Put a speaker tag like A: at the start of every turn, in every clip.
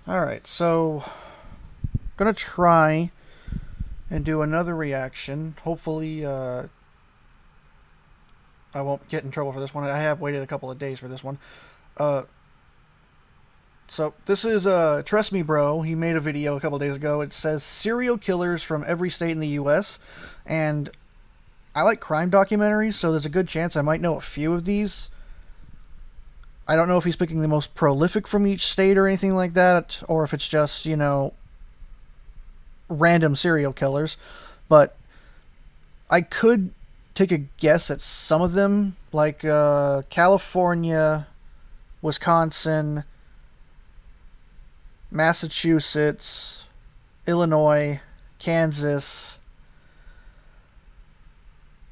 A: Alright, so gonna try and do another reaction. Hopefully, I won't get in trouble for this one. I have waited a couple of days for this one. Uh, so this is Trust Me Bro. He made a video a couple of days ago. It says serial killers from every state in the U.S. And I like crime documentaries, so there's a good chance I might know a few of these. I don't know if he's picking the most prolific from each state or anything like that, or if it's just, random serial killers. But I could take a guess at some of them, like California, Wisconsin, Massachusetts, Illinois, Kansas,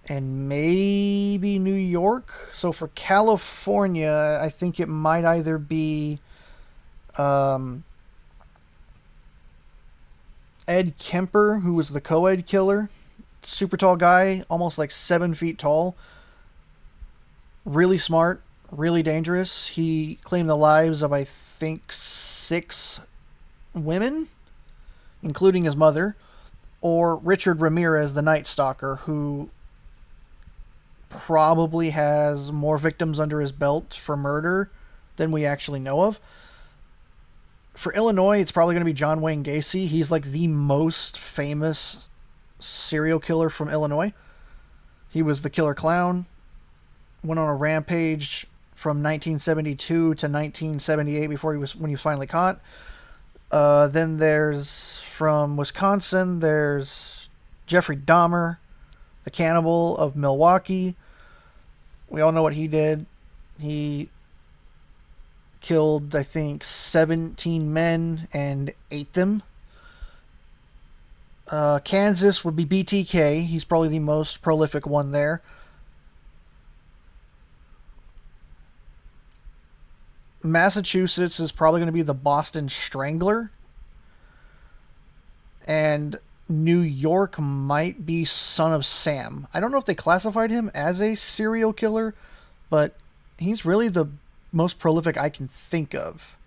A: and maybe New York. So for California, I think it might either be um, Ed Kemper, who was the co-ed killer. Super tall guy, almost like 7 feet tall. Really smart, really dangerous. He claimed the lives of, I think, 6 women, including his mother. Or Richard Ramirez, the Night Stalker, who probably has more victims under his belt for murder than we actually know of. For Illinois, it's probably going to be John Wayne Gacy. He's like the most famous serial killer from Illinois. He was the killer clown, went on a rampage from 1972 to 1978 before when he was finally caught. Then there's from Wisconsin, there's Jeffrey Dahmer, the cannibal of Milwaukee. We all know what he did. He killed, I think, 17 men and ate them. Kansas would be BTK. He's probably the most prolific one there. Massachusetts is probably going to be the Boston Strangler. And New York might be Son of Sam. I don't know if they classified him as a serial killer, but he's really the most prolific I can think of.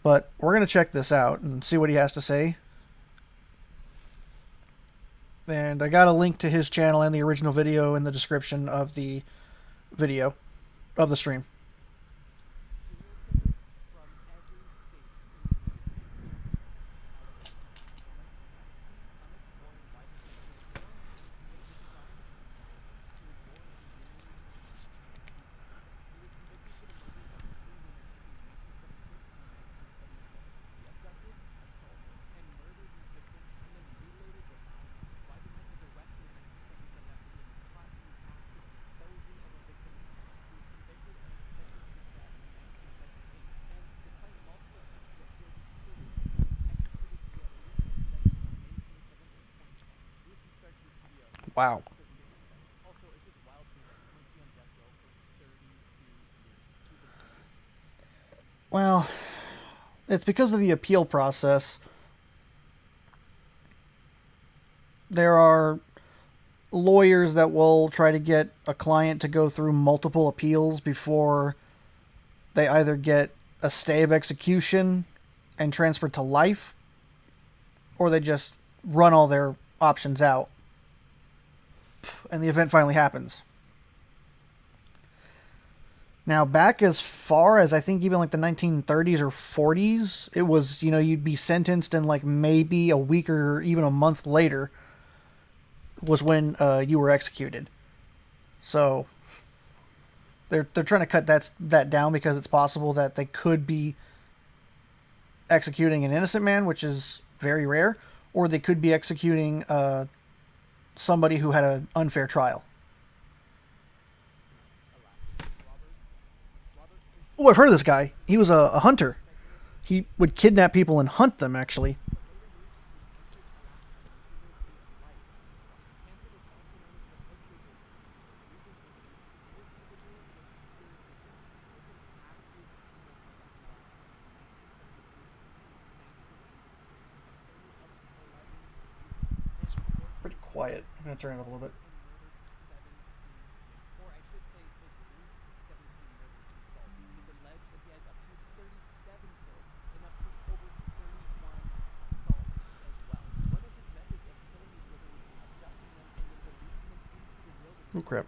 A: But we're going to check this out and see what he has to say. And I got a link to his channel and the original video in the description of the video, of the stream. Wow. Well, it's because of the appeal process. There are lawyers that will try to get a client to go through multiple appeals before they either get a stay of execution and transferred to life, or they just run all their options out and the event finally happens. Now, back as far as I think even like the 1930s or 40s, it was, you'd be sentenced and like maybe a week or even a month later was when you were executed. So they're trying to cut that down because it's possible that they could be executing an innocent man, which is very rare, or they could be executing somebody who had an unfair trial. Oh, I've heard of this guy. He was a hunter. He would kidnap people and hunt them, actually. It's pretty quiet. I'm going to turn it up a little bit. Oh crap.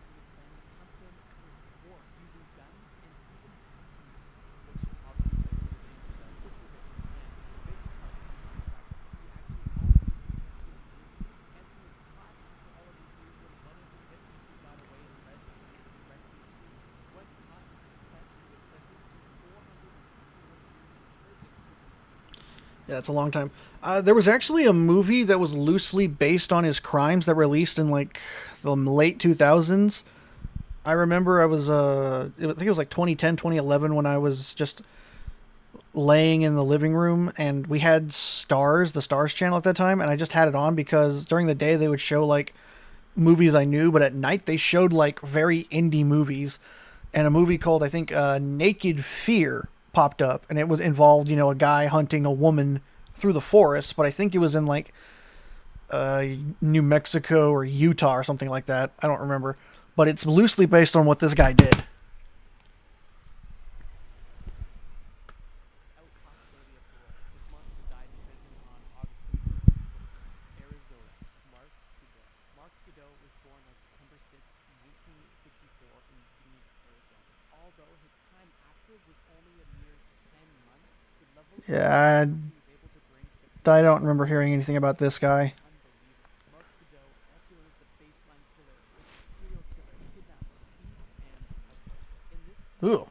A: Yeah, it's a long time. There was actually a movie that was loosely based on his crimes that released in like the late 2000s. I remember I think it was like 2010, 2011 when I was just laying in the living room and we had Stars, the Stars channel at that time, and I just had it on because during the day they would show like movies I knew, but at night they showed like very indie movies. And a movie called I think Naked Fear popped up, and it was involved a guy hunting a woman through the forest, but I think it was in like New Mexico or Utah or something like that. I don't remember, but it's loosely based on what this guy did. Yeah, I don't remember hearing anything about this guy. Ooh.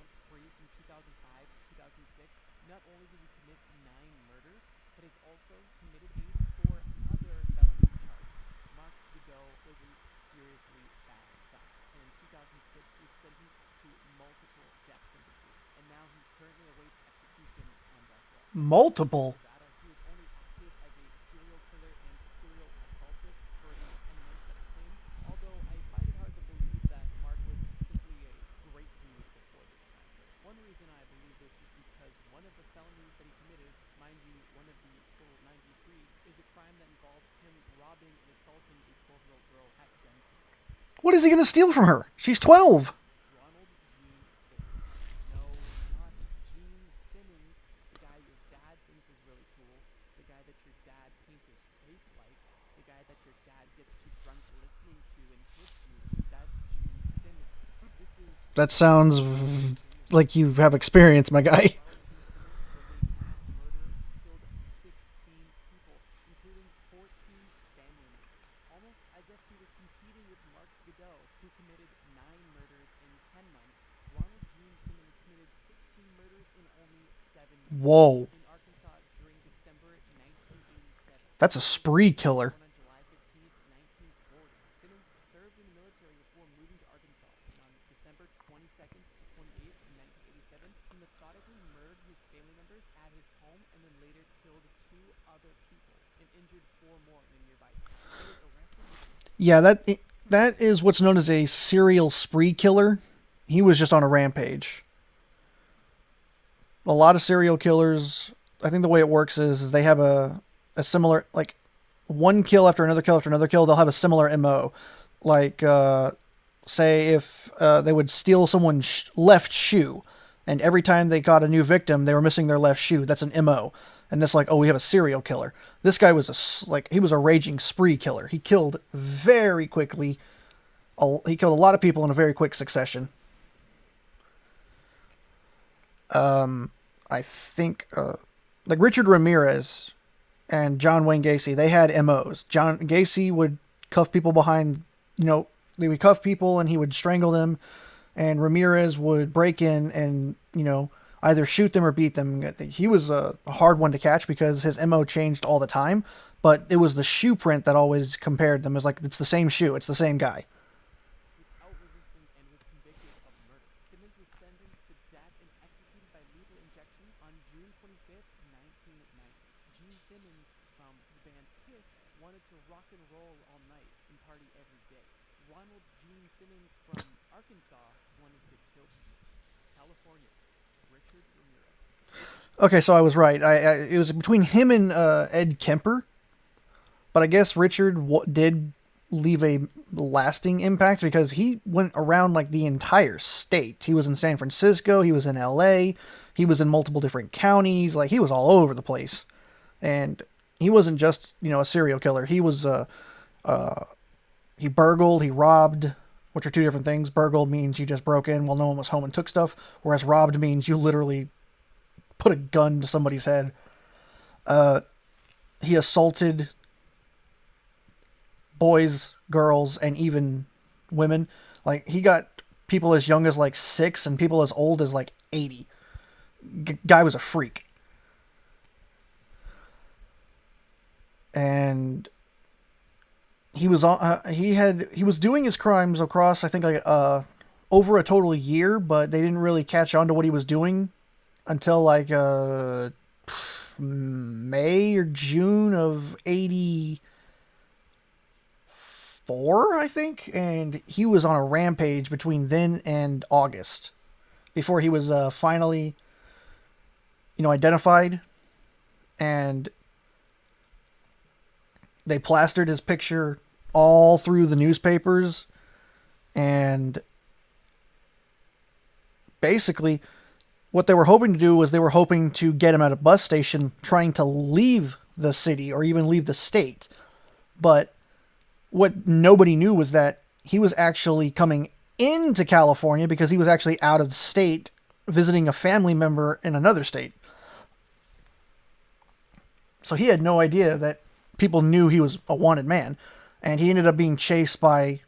A: Multiple. What is he going to steal from her? She's 12. That sounds like you have experience, my guy. Whoa. That's a spree killer. Yeah, that is what's known as a serial spree killer. He was just on a rampage. A lot of serial killers, I think the way it works is they have a similar like one kill after another kill after another kill. They'll have a similar mo. Like say if they would steal someone's left shoe, and every time they got a new victim, they were missing their left shoe. That's an mo. And it's like, oh, we have a serial killer. This guy was he was a raging spree killer. He killed very quickly. He killed a lot of people in a very quick succession. I think like Richard Ramirez and John Wayne Gacy, they had MOs. John Gacy would cuff people behind, they would cuff people and he would strangle them, and Ramirez would break in and either shoot them or beat them. He was a hard one to catch because his MO changed all the time, but it was the shoe print that always compared them as like it's the same shoe, it's the same guy. Okay, so I was right. It was between him and Ed Kemper, but I guess Richard did leave a lasting impact because he went around like the entire state. He was in San Francisco, he was in L.A., he was in multiple different counties. Like he was all over the place, and he wasn't just a serial killer. He was he burgled, he robbed, which are two different things. Burgled means you just broke in while no one was home and took stuff, whereas robbed means you literally put a gun to somebody's head. He assaulted boys, girls, and even women. Like, he got people as young as like 6 and people as old as like 80. Guy was a freak. And he was on. He was doing his crimes across, I think, like over a total year, but they didn't really catch on to what he was doing until like May or June of '84, I think, and he was on a rampage between then and August before he was finally, identified, and they plastered his picture all through the newspapers, and basically what they were hoping to do was they were hoping to get him at a bus station trying to leave the city or even leave the state. But what nobody knew was that he was actually coming into California because he was actually out of the state visiting a family member in another state. So he had no idea that people knew he was a wanted man, and he ended up being chased by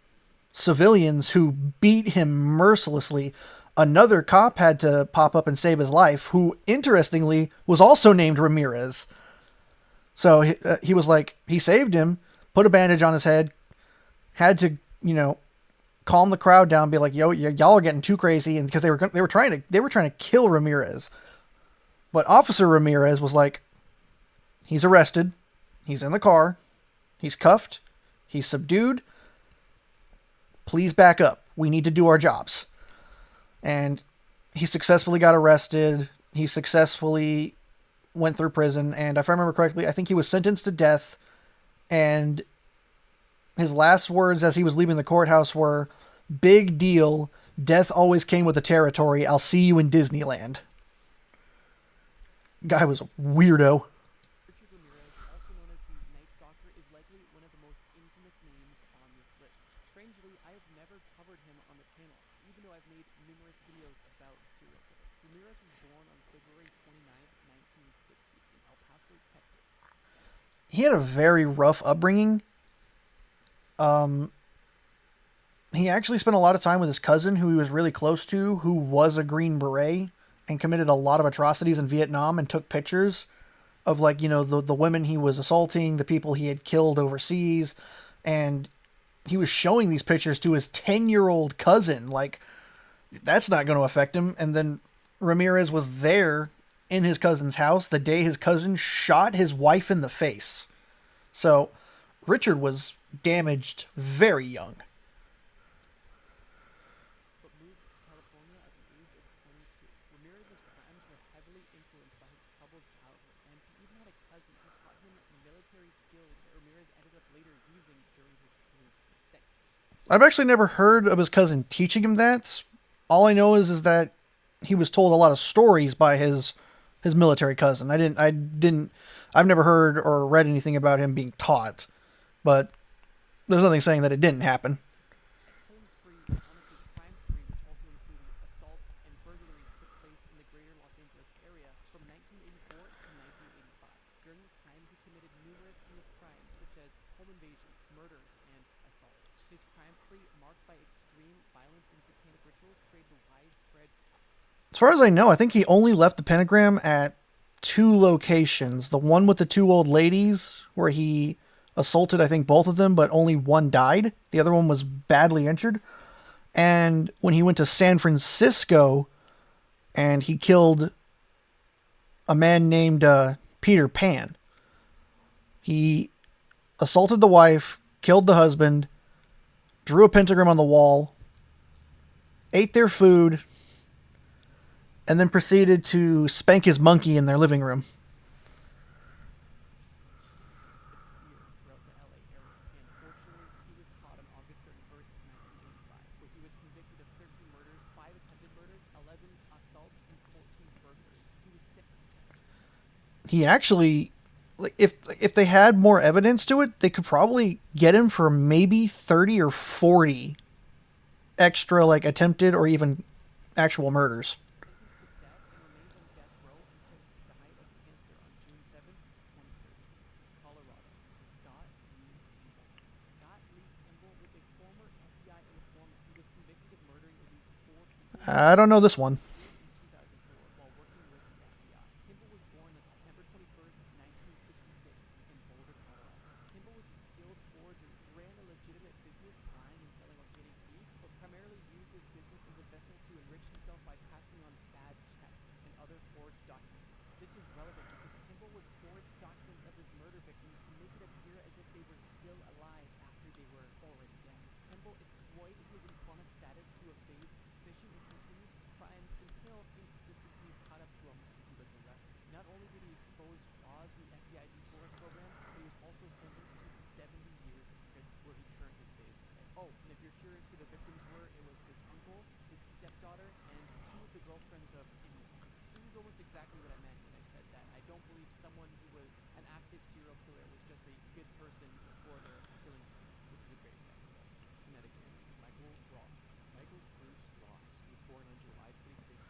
A: civilians who beat him mercilessly. Another cop had to pop up and save his life, who, interestingly, was also named Ramirez. So he was like, he saved him, put a bandage on his head, had to, calm the crowd down, be like, yo, y'all are getting too crazy, and because they were trying to kill Ramirez. But Officer Ramirez was like, he's arrested, he's in the car, he's cuffed, he's subdued, please back up, we need to do our jobs. And he successfully got arrested, he successfully went through prison, and if I remember correctly, I think he was sentenced to death, and his last words as he was leaving the courthouse were, "Big deal, death always came with the territory, I'll see you in Disneyland." Guy was a weirdo.
B: Richard Ramirez, also known as the Night Stalker, is likely one of the most infamous names on this list. Strangely, I have never covered him on the channel, even though I've made numerous videos about serial killers. Ramirez was born on February 29th, 1960 in El Paso, Texas.
A: He had a very rough upbringing. He actually spent a lot of time with his cousin, who he was really close to, who was a Green Beret and committed a lot of atrocities in Vietnam, and took pictures of, like, the women he was assaulting, the people he had killed overseas, and he was showing these pictures to his 10-year-old cousin. Like, that's not going to affect him. And then Ramirez was there in his cousin's house the day his cousin shot his wife in the face. So Richard was damaged very young.
B: But moved to California at the age of 22. Ramirez's crimes were heavily influenced by his troubled childhood, and he even had a cousin who taught him military skills that Ramirez ended up later using during his killing spree.
A: I've actually never heard of his cousin teaching him that. All I know is that he was told a lot of stories by his military cousin. I've never heard or read anything about him being taught, but there's nothing saying that it didn't happen.
B: Killing spree, honestly, crime spree, which also included assaults and burglaries, took place in the greater Los Angeles area from 1984 to 1985. During this time, he committed numerous heinous crimes, such as home invasions, murders, and assaults. His crime spree, marked by extreme violence and satanic rituals, created widespread.
A: As far as I know, I think he only left the pentagram at 2 locations. The one with the 2 old ladies, where he assaulted, I think, both of them, but only one died. The other one was badly injured. And when he went to San Francisco, and he killed a man named Peter Pan. He assaulted the wife, killed the husband, drew a pentagram on the wall, ate their food, and then proceeded to spank his monkey in their living room.
B: Throughout the LA area, and fortunately, he was caught on August 31st, 1985, where he was convicted of 13 murders, 5 attempted murders, 11 assaults, and 14 burglaries. He was sick.
A: He actually, if they had more evidence to it, they could probably get him for maybe 30 or 40 extra like attempted or even actual murders.
B: sentenced to death and remained on death row until he died of cancer on June 7th, 2013. Colorado. Scott Lee Kimball. Scott Lee Kimball was a former FBI informant who was convicted of murdering at least 4 people
A: I don't know this one.
B: in 2004 while working with the FBI. Kimball was born on September 21st, 1966 in Boulder, Colorado. Kimball was a skilled forger who ran a legitimate business buying and selling organic beef, but primarily used his business as a vessel to enrich himself by passing on bad checks and other forged documents. This is relevant because Kimball would forge documents of his murder victims to make it appear as if they were still alive after they were already dead. Kimball exploited his informant status to evade suspicion and continued his crimes until inconsistencies caught up to him and he was arrested. Not only did he expose flaws in the FBI's Etora program, but he was also sentenced to 70 years in prison, where he turned his days today. Oh, and if you're curious who the victims were, it was his uncle, his stepdaughter, and 2 of the girlfriends of inmates. This is almost exactly what I meant when I said that. I don't believe someone who was an active serial killer was just a good person before their killing spree. This is a great example, though. Connecticut. Michael Ross. Michael Bruce Ross was born on July 26th,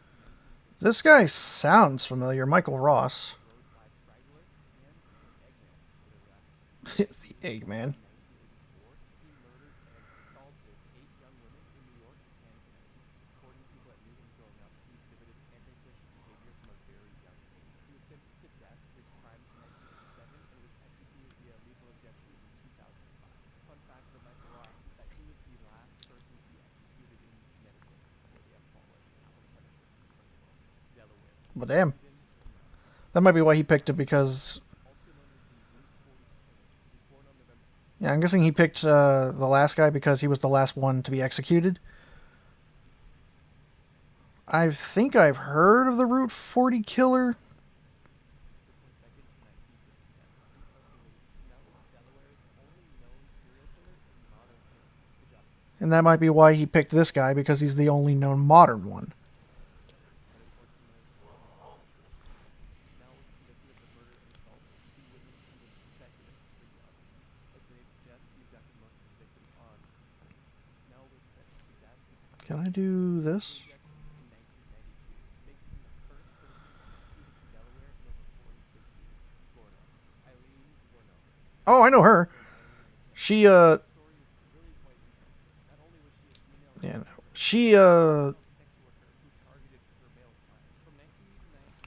B: 1950.
A: This guy sounds familiar. Michael Ross.
B: Road 5 straggler and Eggman, whatever that means.
A: The Eggman.
B: 1984, he murdered and assaulted 8 young women in New York and Connecticut. According to people that knew him growing up, he exhibited antisocial behavior from a very young age. He was sentenced to death for his crimes in 1987 and was executed via lethal injection in 2005. Fun fact about Michael Ross is that he was the last person to be executed in Connecticut before they abolished capital punishment in 2012. Delaware.
A: Well, damn.
B: Stephen Kennard,
A: That might be why he picked it because,
B: also known as the Route 40 Killer. He was born on November.
A: yeah, I'm guessing he picked the last guy because he was the last one to be executed. I think I've heard of the Route 40 killer. And that might be why he picked this guy, because he's the only known modern one. Can I do this? Oh, I know her. She, yeah, no. She,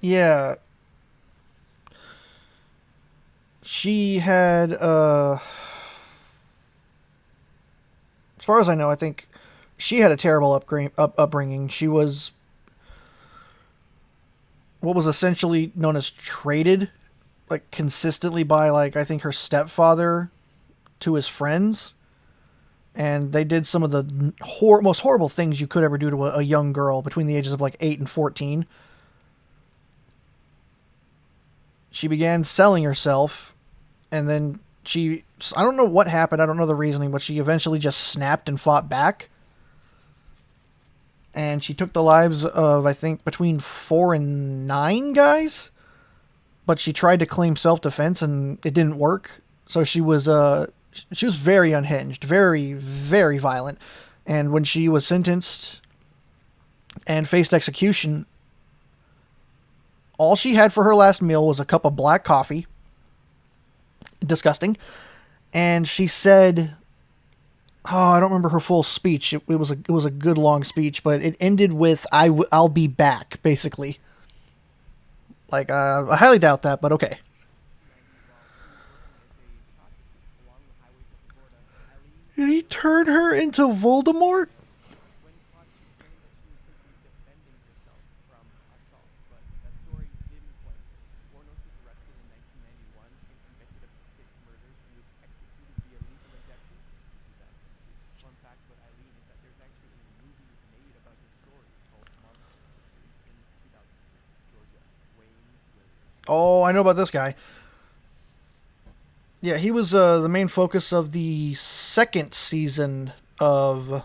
A: yeah. She had, as far as I know, I think she had a terrible upbringing. She was what was essentially known as traded, like consistently by, like, I think her stepfather to his friends. And they did some of the most horrible things you could ever do to a young girl between the ages of like 8 and 14. She began selling herself, and then I don't know what happened, I don't know the reasoning, but she eventually just snapped and fought back. And she took the lives of, I think, between 4 and 9 guys. But she tried to claim self-defense, and it didn't work. So she was very unhinged, very, very violent. And when she was sentenced and faced execution, all she had for her last meal was a cup of black coffee. Disgusting. And she said, oh, I don't remember her full speech. It was a good long speech, but it ended with I'll be back, basically. Like, I highly doubt that, but okay. Did he turn her into Voldemort?
B: When caught, she claimed that she was simply defending herself from assault, but that story didn't quite work. Warnos was arrested in 1991 and convicted of 6 murders and was executed via lethal injection in 2002. Fun fact about Eileen is that there's actually a movie made about her story called Monster, released in 2003. Georgia. Wayne Williams.
A: Oh, I know about this guy. Yeah, he was the main focus of the second season of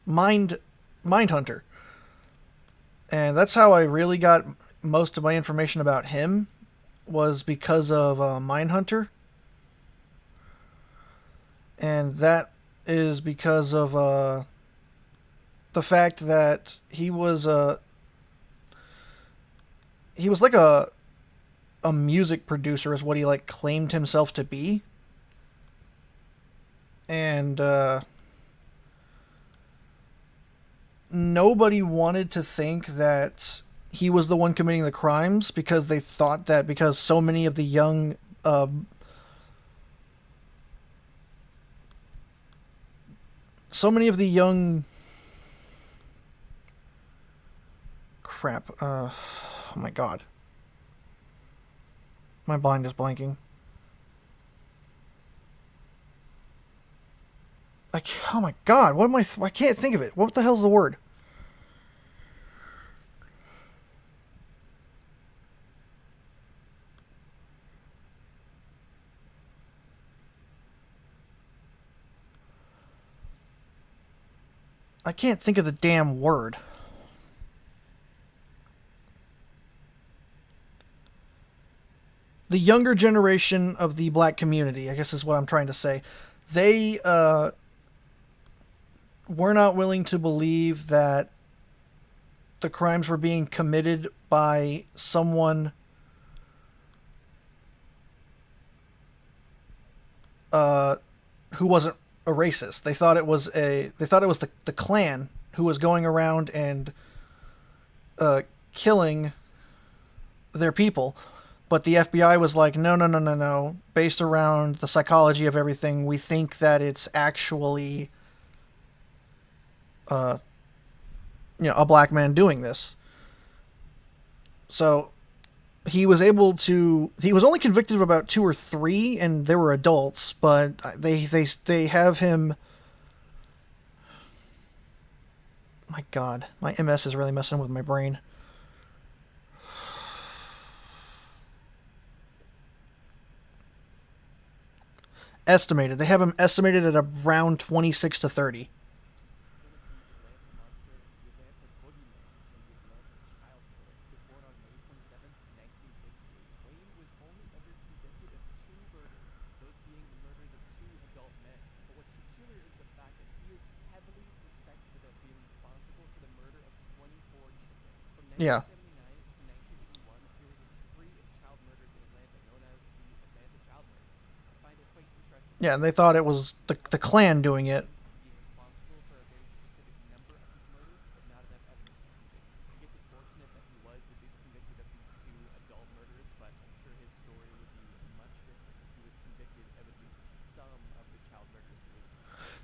A: Mindhunter. And that's how I really got most of my information about him, was because of Mindhunter. And that is because of the fact that he was like a music producer is what he like claimed himself to be, and nobody wanted to think that he was the one committing the crimes because they thought that because so many of the young crap oh my god, my mind is blanking. Oh my god, what am I can't think of it. What the hell's the word? I can't think of the damn word. The younger generation of the black community, I guess is what I'm trying to say. They were not willing to believe that the crimes were being committed by someone who wasn't a racist. They thought it was the Klan who was going around and killing their people. But the FBI was like, no, no, no, no, no. Based around the psychology of everything, we think that it's actually, a black man doing this. So he was able to. He was only convicted of about 2 or 3, and they were adults. But they have him. My God, my MS is really messing with my brain. Estimated. They have him estimated at around 26 to 30. Yeah. Yeah, and they thought it was the Klan doing it.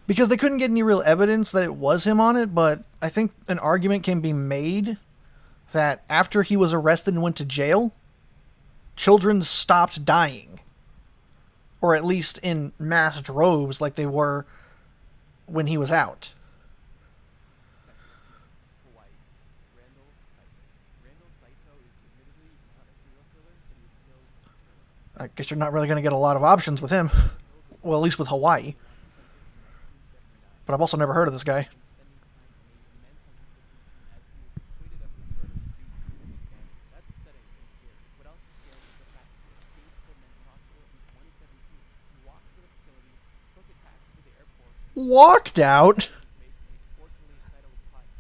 A: Because they couldn't get any real evidence that it was him on it, but I think an argument can be made that after he was arrested and went to jail, children stopped dying. Or at least in mass droves like they were when he was out. I guess you're not really going to get a lot of options with him. Well, at least with Hawaii. But I've also never heard of this guy. Walked out?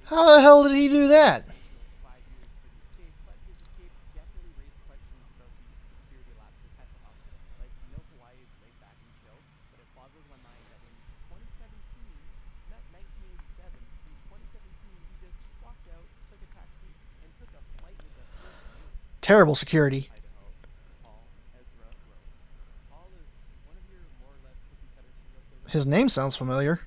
A: How the hell did he do that? Terrible security. His name sounds familiar.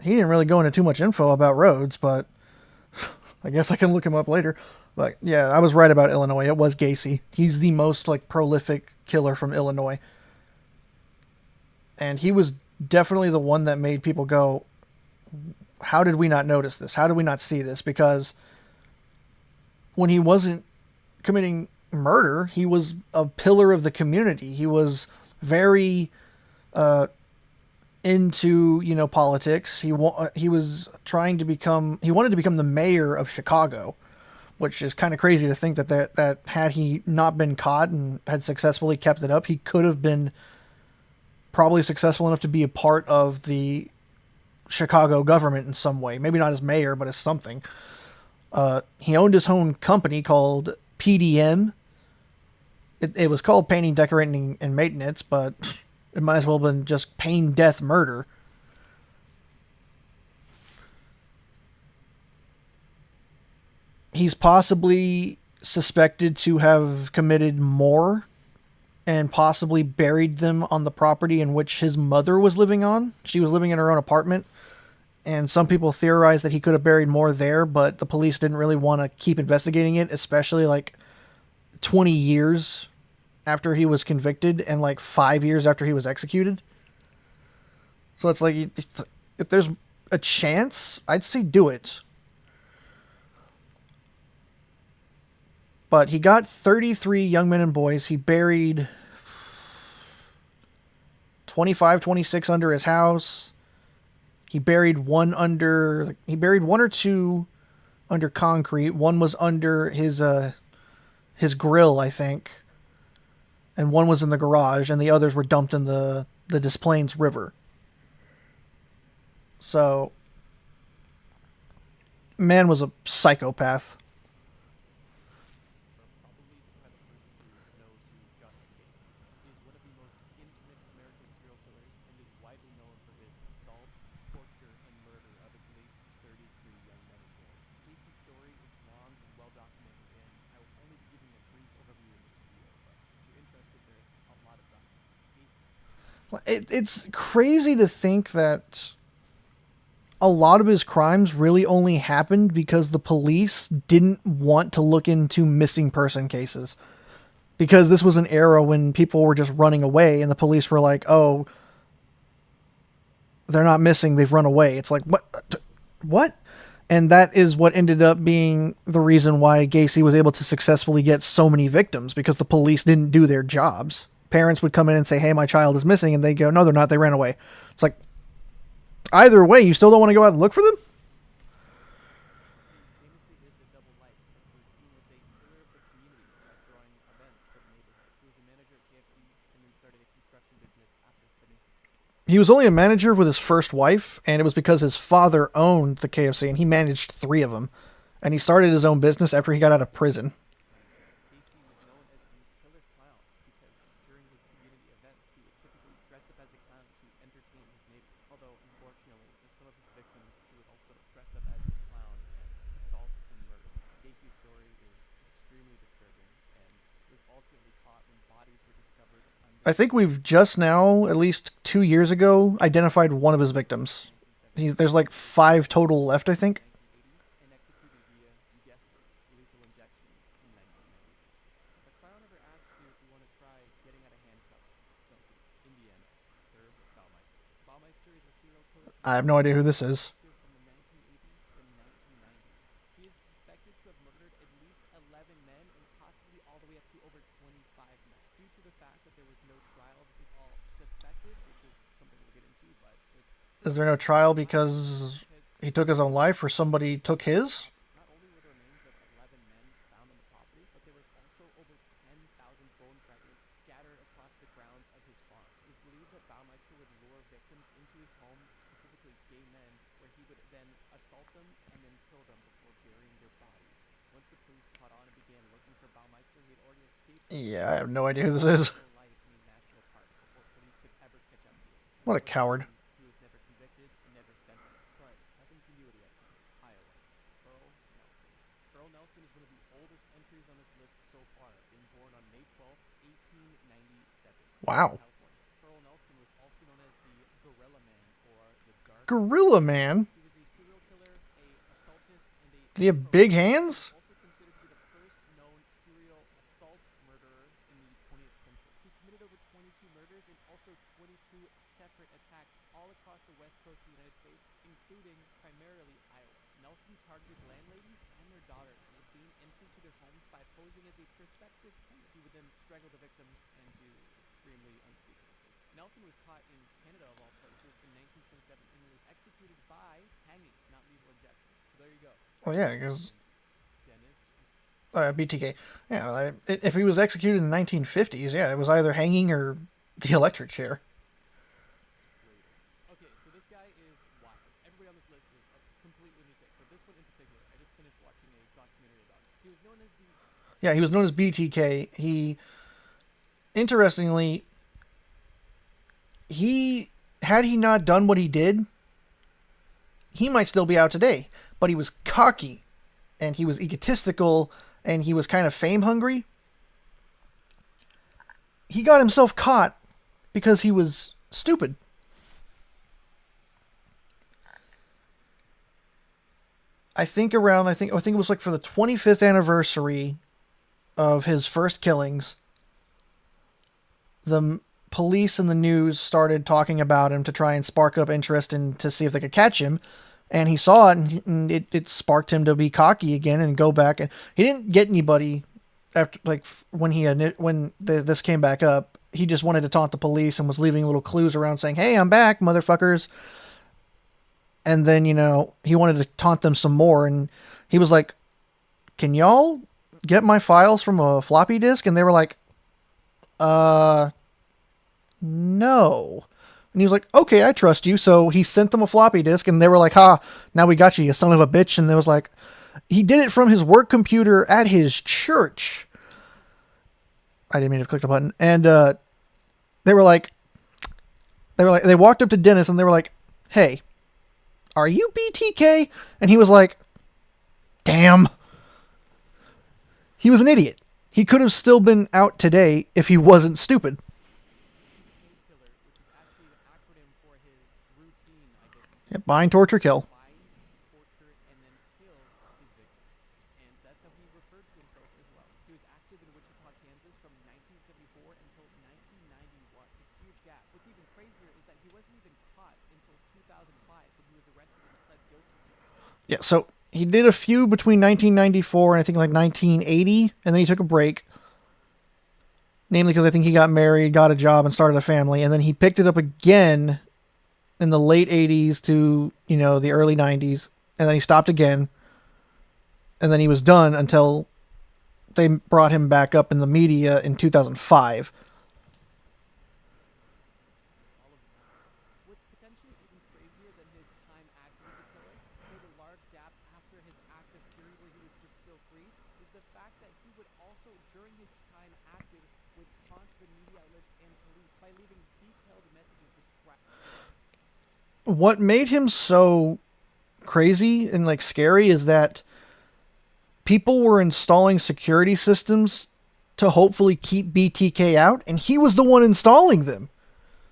A: He didn't really go into too much info about Rhodes, but I guess I can look him up later. But yeah, I was right about Illinois. It was Gacy. He's the most like prolific killer from Illinois. And he was definitely the one that made people go, how did we not notice this? How did we not see this? Because when he wasn't committing murder, he was a pillar of the community. He was very into politics. He was trying to become he wanted to become the mayor of Chicago, which is kind of crazy to think that had he not been caught and had successfully kept it up, he could have been probably successful enough to be a part of the Chicago government in some way. Maybe not as mayor, but as something. He owned his own company called PDM. It was called Painting, Decorating, and Maintenance, but it might as well have been just Pain, Death, Murder. He's possibly suspected to have committed more and possibly buried them on the property in which his mother was living on. She was living in her own apartment, and some people theorize that he could have buried more there, but the police didn't really want to keep investigating it, especially like 20 years after he was convicted and like 5 years after he was executed. So it's like, if there's a chance, I'd say do it. But he got 33 young men and boys. He buried 25, 26 under his house. He buried one or two under concrete. One was under his grill, I think. And one was in the garage, and the others were dumped in the Des Plaines River. So, man was a psychopath.
B: Probably the type of person who knows who John Wayne Gacy. He is one of the most infamous American serial killers and is widely known for his assault, torture, and murder of at least 33 young men and boys. Gacy's story is long and well documented, and I will only be giving a brief overview in this video, but if you're interested, there's a lot of documents.
A: It's crazy to think that a lot of his crimes really only happened because the police didn't want to look into missing person cases. Because this was an era when people were just running away and the police were like, oh, they're not missing, they've run away. It's like, what? And that is what ended up being the reason why Gacy was able to successfully get so many victims, because the police didn't do their jobs. Parents would come in and say, hey, my child is missing, and they go, no, they're not, they ran away. It's like, either way, you still don't want to go out and look for them?
B: Famously lived a double life as he was seen as a pillar of the community by throwing events for the neighborhood. He was a manager at KFC and then started a construction business after spending.
A: He was only a manager with his first wife, and it was because his father owned the KFC, and he managed 3 of them. And he started his own business after he got out of prison.
B: Gacy was known as the Killer Clown because during his community events, he would typically dress up as a clown to entertain his neighbors. Although, unfortunately, for some of his victims, he would also dress up as the clown and assault and murder. Gacy's story is extremely disturbing and was ultimately caught when bodies were discovered under
A: I think we've just now, at least 2 years ago, identified one of his victims. There's like 5 total left, I think.
B: 1980 and executed via, you guessed it, lethal injection in 1990. If a clown ever asks you if you want to try getting out of handcuffs, don't do it. In the end, there's Baumeister. Baumeister is a serial killer
A: I have no idea who this is.
B: from the 1980s to the 1990s. He is suspected to have murdered at least 11 men and possibly all the way up to over 25 men. Due to the fact that there was no trial, this is all suspected, which is something we'll get into, but it's
A: Is there no trial because he took his own life or somebody took his?
B: not only were the remains of 11 men found on the property, but there was also over 10,000 bone fragments scattered across the grounds of his farm. It is believed that Baumeister would lure victims into his home, specifically gay men, where he would then assault them and then kill them before burying their bodies. Once the police caught on and began looking for Baumeister, he had already escaped
A: Yeah, I have no idea who this is.
B: life in a national park before police could ever catch up to him.
A: What a coward.
B: He was never convicted, never sentenced, but I think you knew what he had coming. Iowa. Earl Nelson. Earl Nelson is one of the oldest entries on this list so far, being born on May 12th, 1897.
A: Wow.
B: California. Earl Nelson was also known as the Gorilla Man or the Dark.
A: Gorilla Man?
B: He was a serial killer, a assaultist, and a
A: Did he have big hands?
B: also considered to be the first known serial assault murderer in the 20th century. He committed over 22 murders and also 22 separate attacks all across the west coast of the United States, including primarily Iowa. Nelson targeted landladies and their daughters and would gain entry to their homes by posing as a prospective tenant. He would then strangle the victims and do extremely unspeakable things. Nelson was caught in Canada, of all places, in 1927 and was executed by hanging, not lethal injection. So there you go.
A: Well, yeah, because
B: Dennis.
A: BTK. Yeah, if he was executed in the 1950s, yeah, it was either hanging or the electric chair.
B: Okay, so this guy is wild. Everybody on this list is a complete lunatic, but this one in particular, I just finished watching a documentary about him. He was known as the
A: Yeah, he was known as BTK. Interestingly, had he not done what he did, he might still be out today. But he was cocky, and he was egotistical, and he was kind of fame hungry. He got himself caught because he was stupid. I think it was like for the 25th anniversary of his first killings, the police and the news started talking about him to try and spark up interest and to see if they could catch him. And he saw it, and it sparked him to be cocky again and go back. And he didn't get anybody after, like, when this came back up. He just wanted to taunt the police and was leaving little clues around saying, "Hey, I'm back, motherfuckers." And then, he wanted to taunt them some more, and he was like, "Can y'all get my files from a floppy disk?" And they were like, no. And he was like, "Okay, I trust you." So he sent them a floppy disk, and they were like, "Ha, now we got you, you son of a bitch." And it was like, he did it from his work computer at his church. I didn't mean to click the button. And they walked up to Dennis and they were like, "Hey, are you BTK?" And he was like, "Damn." He was an idiot. He could have still been out today if he wasn't stupid.
B: killer, which is actually the acronym for his routine, I guess.
A: Yeah, bind, torture, kill.
B: Find, torture, and then kill his victims. And that's how he referred to himself as well. He was active in Wichita, Kansas from 1974 until 1991. A huge gap. What's even crazier is that he wasn't even caught until 2005 when he was arrested and pled guilty to it.
A: Yeah, so he did a few between 1994 and I think like 1980, and then he took a break. Namely because I think he got married, got a job, and started a family, and then he picked it up again in the late 80s to, the early 90s, and then he stopped again, and then he was done until they brought him back up in the media in 2005.
B: All of that. What's potentially even crazier than his time active as a killer, or the large gap after his active period where he was just still free, is the fact that he would also, during his time active, would taunt the media outlets and police by leaving detailed messages describing.
A: What made him so crazy and like scary is that people were installing security systems to hopefully keep BTK out, and he was the one installing them.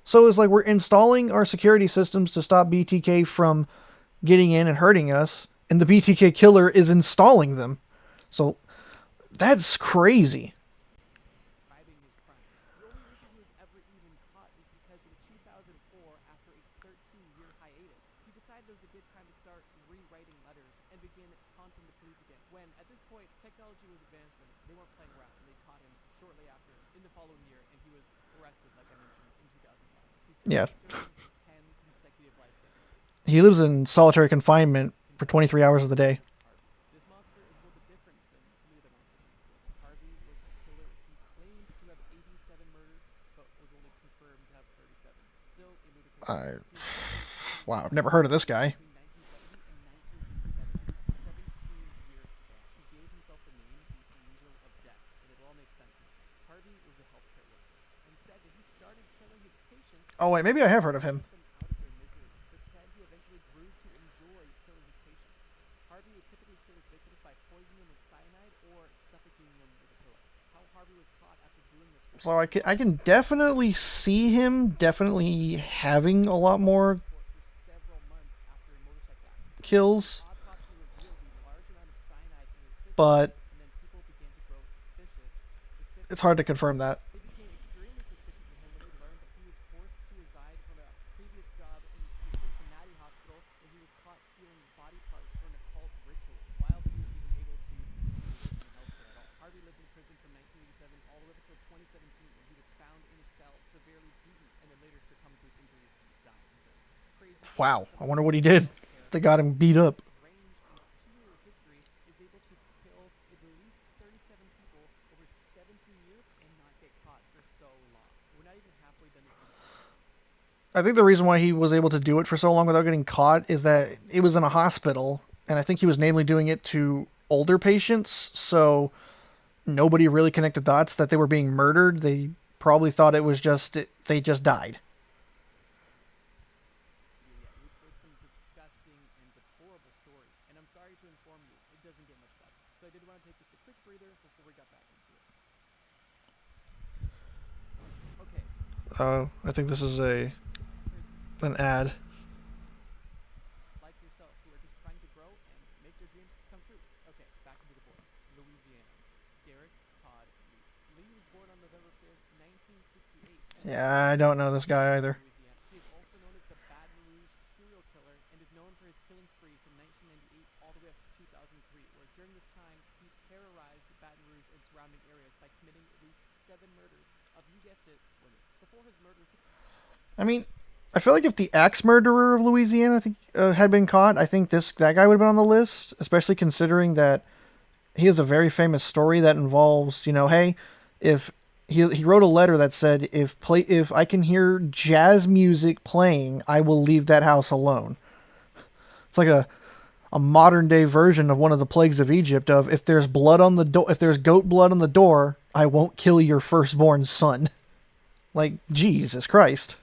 A: So it's like we're installing our security systems to stop BTK from getting in and hurting us, and the BTK killer is installing them. So that's crazy.
B: Describing his crimes. The only reason he was ever even caught is because in 2004, after a 13-year hiatus, he decided it was a good time to start rewriting letters and begin taunting the police again. When, at this point, technology was advanced and they weren't playing around, and they caught him shortly after in the following year, and he was arrested, like I mentioned, in 2005. He's
A: Yeah.
B: serving 10 consecutive life sentences.
A: He lives in solitary confinement for 23 hours of the day.
B: This monster is a little bit different than some of the other monsters in this list. Harvey was a killer who claimed to have 87 murders, but was only confirmed to have 37. Still a lunatic.
A: Wow, I've never heard of this guy.
B: Between 1970 and 1987, a 17-year span. He gave himself the name the Angel of Death, and it all makes sense. Harvey was a healthcare worker, and said that he started killing his patients.
A: Oh wait, maybe I have heard of him.
B: Them out of their misery, but said he eventually grew to enjoy killing his patients. Harvey would typically kill his victims by poisoning them with cyanide or suffocating them with a pillow. How Harvey was caught after doing this.
A: So I can definitely see him definitely having a lot more
B: For several months after a motorcycle accident.
A: kills,
B: Autopsy revealed the large amount of cyanide in his system,
A: but
B: and then people began to grow suspicious.
A: it's hard to confirm that.
B: They became extremely suspicious of him when they learned that he was forced to resign from a previous job in the Cincinnati hospital where he was caught stealing body parts for an occult ritual while he was even able to continue working in healthcare at all. Harvey lived in prison from 1987 all the way up until 2017 when he was found in his cell, severely beaten, and then later succumbed to his injuries and died in prison. Crazy,
A: Wow.
B: but
A: I
B: the
A: wonder what he
B: Louisiana
A: did.
B: healthcare
A: They got him beat up.
B: strange and peculiar history is able to kill at least 37 people over 17 years and not get caught for so long. We're not even halfway done this video.
A: I think the reason why he was able to do it for so long without getting caught is that it was in a hospital, and I think he was namely doing it to older patients, so nobody really connected dots that they were being murdered. They probably thought it was just they just died.
B: Yeah, we've heard some disgusting and deplorable stories, and I'm sorry to inform you, it doesn't get much better. So I did want to take just a quick breather before we got back into it. Okay,
A: I think this is an ad.
B: like yourself, who are just trying to grow and make their dreams come true. Okay, back into the board. Louisiana. Derek Todd Lee. Lee was born on November 5th, 1968.
A: Yeah, I don't know this guy either.
B: Louisiana. He is also known as the Baton Rouge serial killer and is known for his killing spree from 1998 all the way up to 2003, where during this time he terrorized Baton Rouge and surrounding areas by committing at least 7 murders of, you guessed it, women. Before his murders,
A: I mean, I feel like if the axe murderer of Louisiana had been caught, I think that guy would have been on the list, especially considering that he has a very famous story that involves, hey, if he wrote a letter that said if I can hear jazz music playing, I will leave that house alone. It's like a modern day version of one of the plagues of Egypt of if there's blood on the door, if there's goat blood on the door, I won't kill your firstborn son. Like Jesus Christ.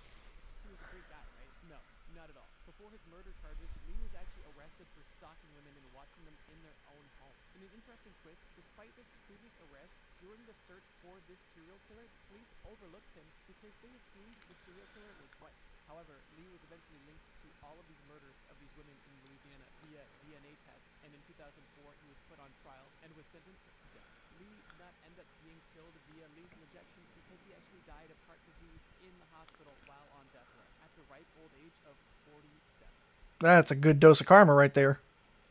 B: he was a great guy, right? No, not at all. Before his murder charges, Lee was actually arrested for stalking women and watching them in their own home. In an interesting twist, despite this previous arrest, during the search for this serial killer, police overlooked him because they assumed the serial killer was white. However, Lee was eventually linked to all of these murders of these women in Louisiana via DNA tests, and in 2004 he was put on trial and was sentenced to death. Lee did not end up being killed via lethal injection because he actually died of heart disease in the hospital while on death row at the ripe old age of 47.
A: That's a good dose of karma right there.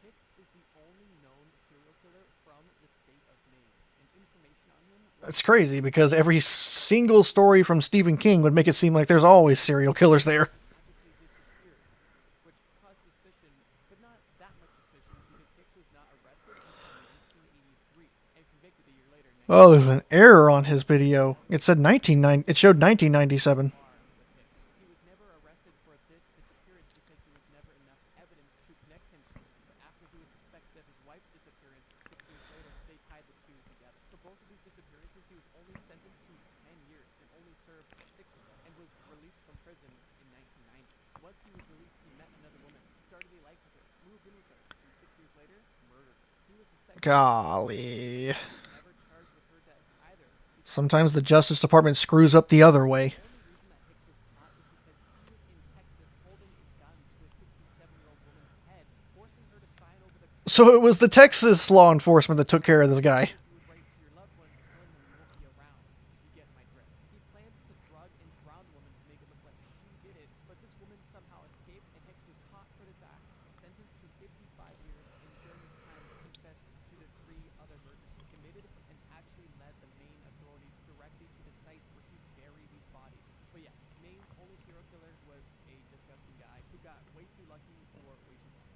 B: Hicks is the only known serial killer from the state of Maine, and information on him was
A: It's crazy because every single story from Stephen King would make it seem like there's always serial killers there.
B: magically disappeared, which caused suspicion, but not that much suspicion because Hicks was not arrested until 1983 and convicted a year later in
A: Oh, there's an error on his video. It said 1990. It showed 1997.
B: with Hicks. He was never arrested for this disappearance because there was never enough evidence to connect him to it. But after he was suspected of his wife's disappearance 6 years later, they tied the two together. For both of these disappearances, he was only sentenced to 10 years and only served 6 of them and was released from prison in 1990. Once he was released, he met another woman, started a life with her, moved in with her, and 6 years later, murdered her. He was suspected
A: Golly.
B: never charged with her death either.
A: Sometimes the Justice Department screws up the other way.
B: The only reason that Hicks was caught was because he was in Texas holding a gun to a 67-year-old woman's head, forcing her to sign over the
A: So it was the Texas law enforcement that took care of this guy.
B: you would write to your loved ones telling them you won't be around. You get my drift. He planned to drug and drown the woman to make it look like she did it, but this woman somehow escaped and Hicks was caught for this act, sentenced to 55 years, and during this time confessed to the 3 other murders he committed and actually led the Maine authorities directly to the sites where he buried these bodies. But yeah, Maine's only serial killer was a disgusting guy who got way too lucky for way too long.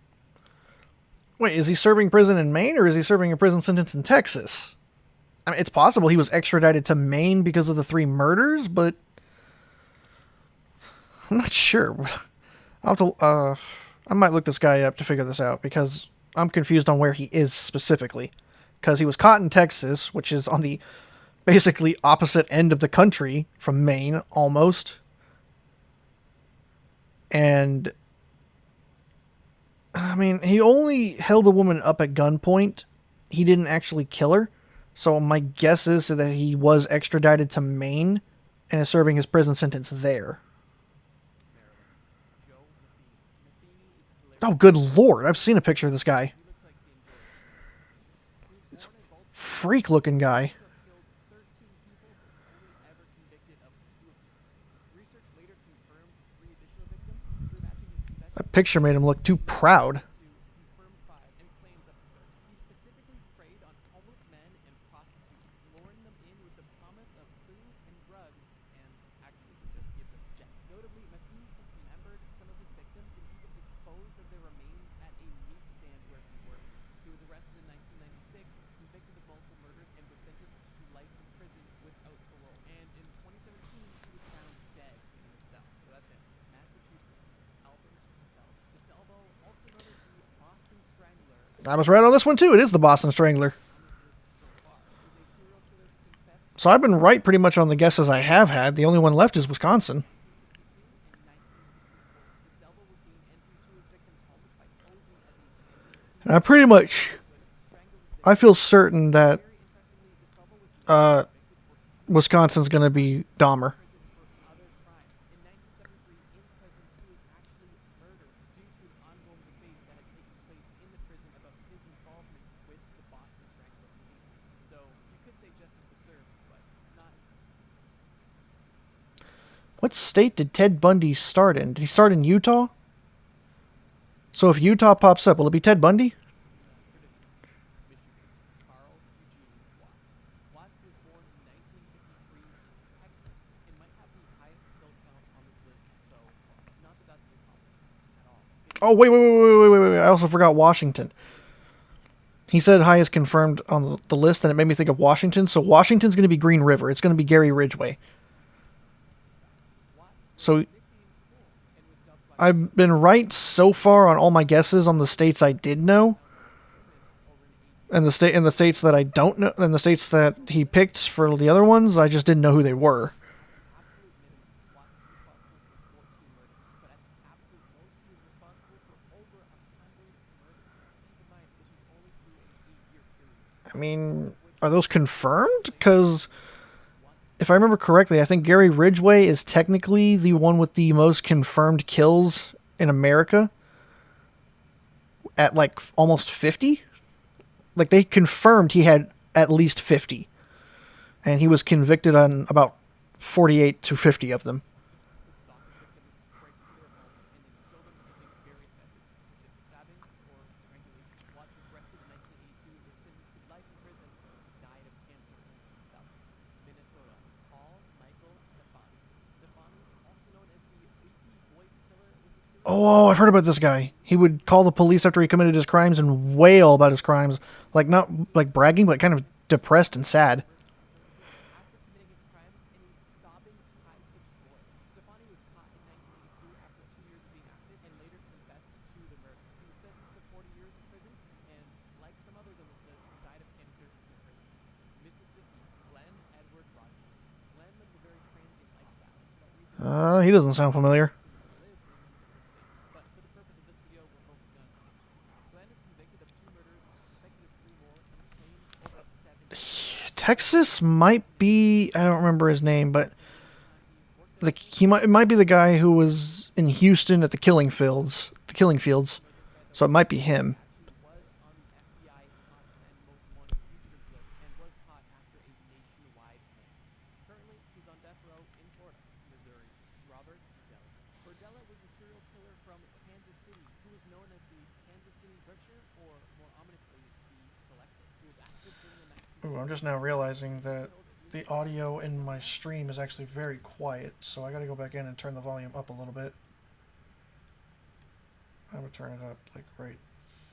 A: Wait, is he serving prison in Maine or is he serving a prison sentence in Texas? I mean, it's possible he was extradited to Maine because of the 3 murders, but I'm not sure. I'll have to, I might look this guy up to figure this out because I'm confused on where he is specifically. Because he was caught in Texas, which is on the basically opposite end of the country from Maine, almost. And I mean, he only held a woman up at gunpoint. He didn't actually kill her. So my guess is that he was extradited to Maine and is serving his prison sentence there.
B: Maryland. Joe Matheny. Matheny is hilarious.
A: Oh, good lord. I've seen a picture of this guy.
B: He looks like he enjoys it. He was born in Baltimore.
A: Freak looking guy.
B: To have killed 13 people, but only ever convicted of 2 of these murders. Research later confirmed 3 additional victims through matching his confession
A: That picture made him look too proud.
B: to confirm 5 and claims up to 30. He specifically preyed on homeless men and prostitutes, luring them in with the promise of food and drugs and convicted of multiple murders and was sentenced to life in prison without parole. And in 2017, he was found dead in his cell. So that's it. Massachusetts. Albert DeSalvo. DeSalvo, also known as the Boston Strangler,
A: I was right on this one too. It is the Boston Strangler.
B: on this list so far, is a serial killer who confessed
A: So I've been right pretty much on the guesses I have had. The only one left is Wisconsin.
B: in 1962 and 1964. DeSalvo would gain entry to his victims' homes by posing as a pregnant
A: And I pretty much,
B: strangled
A: I feel certain that
B: Very interestingly, DeSalvo was later
A: uh,
B: convicted for
A: Wisconsin's going to be Dahmer.
B: prison for other crimes. In 1973, in prison, he was actually murdered due to an ongoing debate that had taken place in the prison about his involvement with the Boston Strangler cases. So you could say justice was served, but not
A: What state did Ted Bundy start in? Did he start in Utah? So if Utah pops up, will it be Ted Bundy?
B: predictions. Michigan. Carl Eugene Watts. Watts was born in 1953 in Texas and might have the highest kill count on this list so far. Not that that's an accomplishment at all.
A: Oh, wait. I also forgot Washington. He said highest confirmed on the list, and it made me think of Washington. So Washington's going to be Green River. It's going to be Gary Ridgway.
B: Watts was
A: So
B: nicknamed Cool and was dubbed by
A: I've been right so far on all my guesses on the states I did know,
B: over an 80
A: and the states that I don't know, and the states that he picked for the other ones, I just didn't know who they were.
B: absolute minimum, Watts is responsible for 14 murders, but at the absolute most, he was responsible for over 100 murders. Keep in mind, this was only through an 8-year period.
A: I mean, are those confirmed? Because if I remember correctly, I think Gary Ridgway is technically the one with the most confirmed kills in America at like almost 50. Like they confirmed he had at least 50, and he was convicted on about 48 to 50 of them.
B: Would stalk his victims, break into their homes, and then kill them using various methods, such as stabbing or strangulation. Watts was arrested in 1982, was sentenced to life in prison, and died of cancer in 2007. Minnesota. Paul Michael Stefani. Stefani, also known as the Leafy Voice Killer, was a serial
A: Oh, I've heard about this guy. He would call the police after he committed his crimes and wail about his crimes, like not like bragging, but kind of depressed and sad.
B: after committing his crimes in a sobbing, high-pitched voice. Stefani was caught in 1982 after 2 years of being active and later confessed to the murders. He was sentenced to 40 years in prison and, like some others on this list, died of cancer in prison. Mississippi. Glenn Edward Rogers. Glenn lived a very transient lifestyle, but recently
A: He doesn't sound familiar.
B: lived in the United States. But for the purpose of this video, we're focusing on Mississippi. Glenn is convicted of 2 murders, suspected of 3 more, and claims over 7
A: Texas might be. I don't remember his name, but it might be the guy who was in Houston at the Killing Fields. The Killing Fields. So it might be him.
B: actually was on the FBI top 10 most wanted fugitives list and was caught after a nationwide manhunt. Currently, he's on death row in Florida, Missouri. Robert Burdella. Burdella was a serial killer from Kansas City who was known as the Kansas City Butcher, or more ominously, the Collector. He was active during the 1980s.
A: Ooh, I'm just now realizing that the audio in my stream is actually very quiet, so I gotta go back in and turn the volume up a little bit. I'm gonna turn it up like right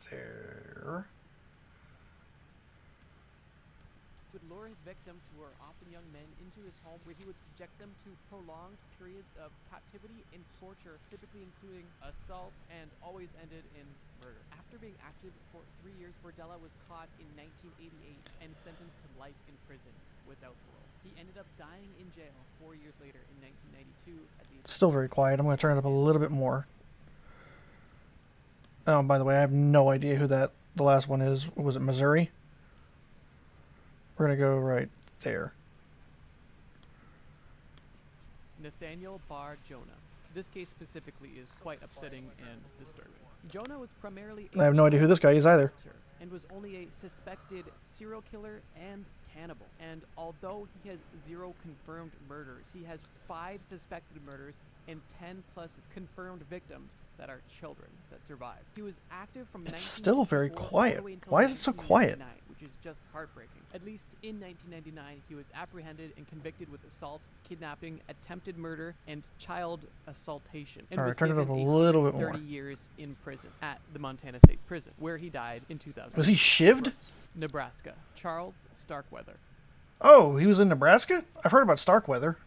A: there.
B: Would lure his victims, who were often young men, into his home where he would subject them to prolonged periods of captivity and torture, typically including assault, and always ended in murder. After being active for 3 years, Burdella was caught in 1988 and sentenced to life in prison without parole. He ended up dying in jail 4 years later in 1992 at the age
A: Still very quiet. I'm gonna turn it up a little bit more. Oh, by the way, I have no idea who the last one is. Was it Missouri? We're gonna go right there.
B: Nathaniel Bar Jonah. This case specifically is quite upsetting and disturbing. Jonah was primarily
A: I have no idea who this guy is either.
B: and was only a suspected serial killer and cannibal. And although he has 0 confirmed murders, he has 5 suspected murders and 10 plus confirmed victims that are children that survived. He was active from
A: It's still very
B: 1964 all the
A: quiet.
B: way until
A: Why is it so quiet?
B: 1999, which is just heartbreaking. At least in 1999, he was apprehended and convicted with assault, kidnapping, attempted murder, and child assaultation. And
A: Alright,
B: was
A: turn it
B: given
A: up a
B: a
A: little bit
B: 30
A: more.
B: years in prison at the Montana State Prison, where he died in 2000.
A: Was he shivved?
B: Nebraska. Charles Starkweather.
A: Oh, he was in Nebraska? I've heard about Starkweather.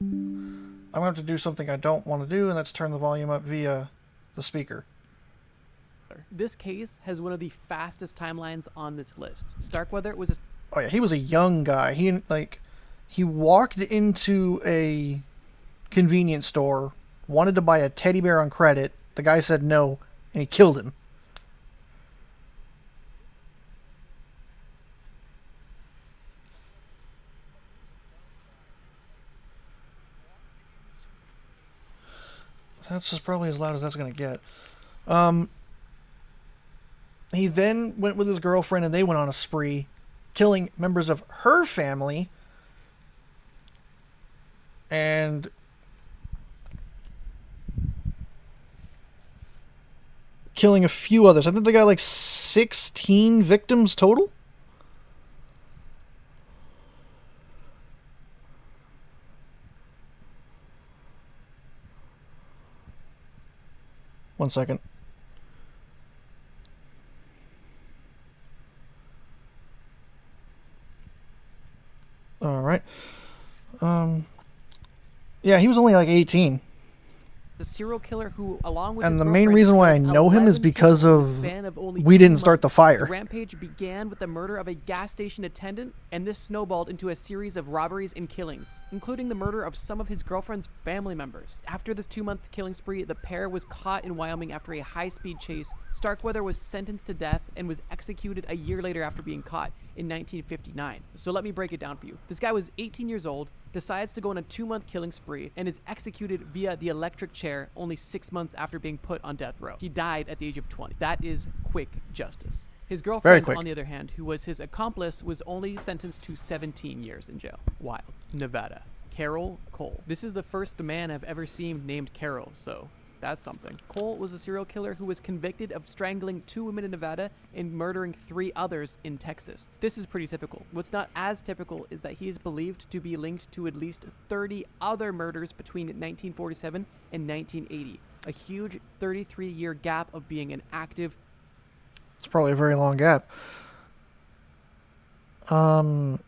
A: I'm going to have to do something I don't want to do, and that's turn the volume up via the speaker.
B: This case has one of the fastest timelines on this list. Starkweather was a
A: Oh yeah, he was a young guy. He walked into a convenience store, wanted to buy a teddy bear on credit. The guy said no, and he killed him. That's just probably as loud as that's going to get. He then went with his girlfriend and they went on a spree, killing members of her family and killing a few others. I think they got like 16 victims total. One second. All right. Yeah, he was only like 18.
B: the serial killer who, along with
A: And
B: his
A: the main
B: girlfriend,
A: reason why I
B: killed
A: know him is
B: 11
A: because
B: people in the
A: of
B: span of only
A: we
B: 2
A: didn't start the
B: months.
A: fire.
B: The rampage began with the murder of a gas station attendant, and this snowballed into a series of robberies and killings, including the murder of some of his girlfriend's family members. After this 2-month killing spree, the pair was caught in Wyoming after a high-speed chase. Starkweather was sentenced to death and was executed a year later after being caught in 1959. So let me break it down for you. This guy was 18 years old, decides to go on a 2-month killing spree, and is executed via the electric chair only 6 months after being put on death row. He died at the age of 20. That is quick justice. His girlfriend,
A: quick.
B: on the other hand, who was his accomplice, was only sentenced to 17 years in jail. Wild. Nevada. Carol Cole. This is the first man I've ever seen named Carol, so that's something. Cole was a serial killer who was convicted of strangling 2 women in Nevada and murdering 3 others in Texas. This is pretty typical. What's not as typical is that he is believed to be linked to at least 30 other murders between 1947 and 1980. A huge 33-year gap of being an active.
A: It's probably a very long gap. Wasn't...